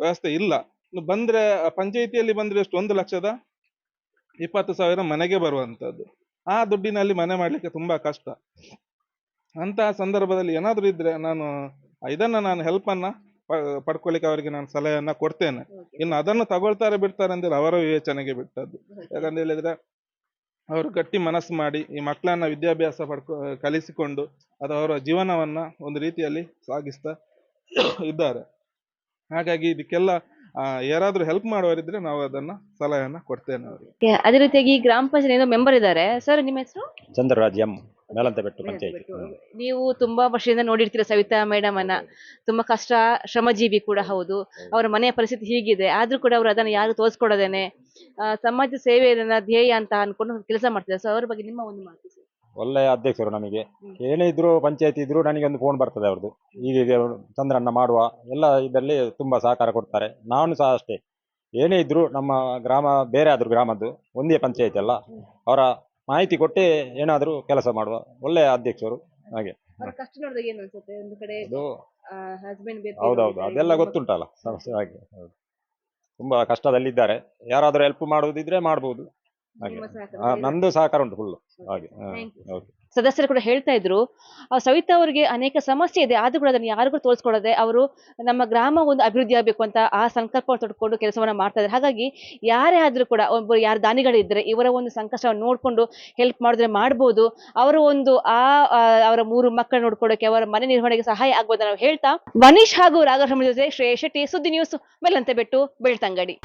ವ್ಯವಸ್ಥೆ ಇಲ್ಲ. ಇನ್ನು ಬಂದ್ರೆ ಪಂಚಾಯತಿಯಲ್ಲಿ ಬಂದ್ರೆ ಎಷ್ಟು 1,20,000 ಮನೆಗೆ ಬರುವಂತದ್ದು. ಆ ದುಡ್ಡಿನಲ್ಲಿ ಮನೆ ಮಾಡ್ಲಿಕ್ಕೆ ತುಂಬಾ ಕಷ್ಟ. ಅಂತಹ ಸಂದರ್ಭದಲ್ಲಿ ಏನಾದ್ರೂ ಇದ್ರೆ ನಾನು ಹೆಲ್ಪ್ ಅನ್ನ ಪಡ್ಕೊಳ್ಳಿಕ್ಕೆ ಅವರಿಗೆ ನಾನು ಸಲಹೆಯನ್ನ ಕೊಡ್ತೇನೆ. ಇನ್ನು ಅದನ್ನು ತಗೊಳ್ತಾರೆ ಬಿಡ್ತಾರೆ ಅಂದ್ರೆ ಅವರ ವಿವೇಚನೆಗೆ ಬಿಟ್ಟದ್ದು. ಯಾಕಂತ ಹೇಳಿದ್ರೆ ಅವರು ಗಟ್ಟಿ ಮನಸ್ಸು ಮಾಡಿ ಈ ಮಕ್ಕಳನ್ನ ವಿದ್ಯಾಭ್ಯಾಸ ಕಲಿಸಿಕೊಂಡು ಅದು ಅವರ ಜೀವನವನ್ನ ಒಂದು ರೀತಿಯಲ್ಲಿ ಸಾಗಿಸ್ತಾ ಇದ್ದಾರೆ. ಹಾಗಾಗಿ ಇದಕ್ಕೆಲ್ಲ ಯಾರಾದ್ರೂ ಹೆಲ್ಪ್ ಮಾಡುವರಿದ್ರೆ ನಾವು ಅದನ್ನ ಸಲಹೆಯನ್ನ ಕೊಡ್ತೇನೆ ಅವರಿಗೆ. ಅದೇ ರೀತಿಯಾಗಿ ಗ್ರಾಮ ಪಂಚಾಯತ್ ಮೆಂಬರ್ ಇದ್ದಾರೆ. ಸರ್, ನಿಮ್ಮ ಹೆಸರು? ಚಂದ್ರರಾಜ್ ಎಂ, ಮೇಲಂತಬೆಟ್ಟು ಪಂಚಾಯತಿ. ನೀವು ತುಂಬಾ ವರ್ಷದಿಂದ ನೋಡಿರ್ತೀರ ಸವಿತಾ ಮೇಡಮ್ ಅನ್ನ. ತುಂಬಾ ಕಷ್ಟ, ಶ್ರಮಜೀವಿ ಕೂಡ ಹೌದು. ಅವರ ಮನೆಯ ಪರಿಸ್ಥಿತಿ ಹೀಗಿದೆ, ಆದ್ರೂ ಕೂಡ ಅವರು ಅದನ್ನ ಯಾರು ತೋರಿಸ್ಕೊಡದೇನೆ ಸಮಾಜ ಸೇವೆ ಧ್ಯೇಯ ಅಂತ ಅನ್ಕೊಂಡು ಕೆಲಸ ಮಾಡ್ತಿದ್ದಾರೆ. ಸೊ ಅವ್ರ ಬಗ್ಗೆ ನಿಮ್ಮ ಒಂದು ಮಾತು ಸರ್. ಒಳ್ಳೆಯ ಅಧ್ಯಕ್ಷರು. ನಮಗೆ ಏನೇ ಇದ್ರು ಪಂಚಾಯತಿ ಇದ್ರು ನನಗೆ ಒಂದು ಫೋನ್ ಬರ್ತದೆ ಅವ್ರದ್ದು, ಹೀಗೆ ಚಂದ್ರಣ್ಣ ಮಾಡುವ ಎಲ್ಲ ಇದರಲ್ಲಿ ತುಂಬಾ ಸಹಕಾರ ಕೊಡ್ತಾರೆ. ನಾನು ಸಹ ಅಷ್ಟೇ, ಏನೇ ಇದ್ರು ನಮ್ಮ ಗ್ರಾಮ ಬೇರೆ ಆದ್ರೂ ಗ್ರಾಮದ್ದು ಒಂದೇ ಪಂಚಾಯತಿ ಅಲ್ಲ, ಅವರ ಮಾಹಿತಿ ಕೊಟ್ಟೆ ಏನಾದ್ರೂ ಕೆಲಸ ಮಾಡುವ ಒಳ್ಳೆಯ ಅಧ್ಯಕ್ಷರು. ಹಾಗೆ ಅವ್ರ ಕಷ್ಟ ನೋಡಿದಾಗ ಏನು ಅನ್ಸುತ್ತೆ? ಒಂದು ಕಡೆ ಅದು ಹಸ್ಬೆಂಡ್ ಹೌದೌದು, ಅದೆಲ್ಲ ಗೊತ್ತುಂಟಲ್ಲ ಸಮಸ್ಯೆ. ಹಾಗೆ ಹೌದು, ತುಂಬಾ ಕಷ್ಟದಲ್ಲಿದ್ದಾರೆ. ಯಾರಾದ್ರೂ ಹೆಲ್ಪ್ ಮಾಡುವುದಿದ್ರೆ ಮಾಡ್ಬೋದು. ಹಾಗೆ ನಂದು ಸಹಕಾರ ಉಂಟು ಫುಲ್. ಹಾಗೆ ಓಕೆ. ಸದಸ್ಯರು ಕೂಡ ಹೇಳ್ತಾ ಇದ್ರು, ಸವಿತಾ ಅವರಿಗೆ ಅನೇಕ ಸಮಸ್ಯೆ ಇದೆ, ಆದ್ರೂ ಕೂಡ ಅದನ್ನು ಯಾರಿಗೂ ತೋರಿಸ್ಕೊಡದೆ ಅವರು ನಮ್ಮ ಗ್ರಾಮ ಒಂದು ಅಭಿವೃದ್ಧಿ ಆಗಬೇಕು ಅಂತ ಆ ಸಂಕಲ್ಪ ತೊಡ್ಕೊಂಡು ಕೆಲಸವನ್ನ ಮಾಡ್ತಾ ಇದ್ದಾರೆ. ಹಾಗಾಗಿ ಯಾರೇ ಆದ್ರೂ ಕೂಡ ಒಬ್ಬರು ಯಾರು ದಾನಿಗಳಿದ್ರೆ ಇವರ ಒಂದು ಸಂಕಷ್ಟವನ್ನು ನೋಡ್ಕೊಂಡು ಹೆಲ್ಪ್ ಮಾಡಿದ್ರೆ ಮಾಡ್ಬೋದು. ಅವರು ಒಂದು ಅವರ 3 ಮಕ್ಕಳು ನೋಡ್ಕೊಡೋಕೆ, ಅವರ ಮನೆ ನಿರ್ವಹಣೆಗೆ ಸಹಾಯ ಆಗ್ಬೋದು ನಾವು ಹೇಳ್ತಾ, ವನೀಶ್ ಹಾಗೂ ರಾಘವ ಜೊತೆ ಶ್ರೇಯಸ್ ಶೆಟ್ಟಿ, ಸುದ್ದಿ ನ್ಯೂಸ್, ಮೇಲಂತಬೆಟ್ಟು, ಬೆಳ್ತಂಗಡಿ.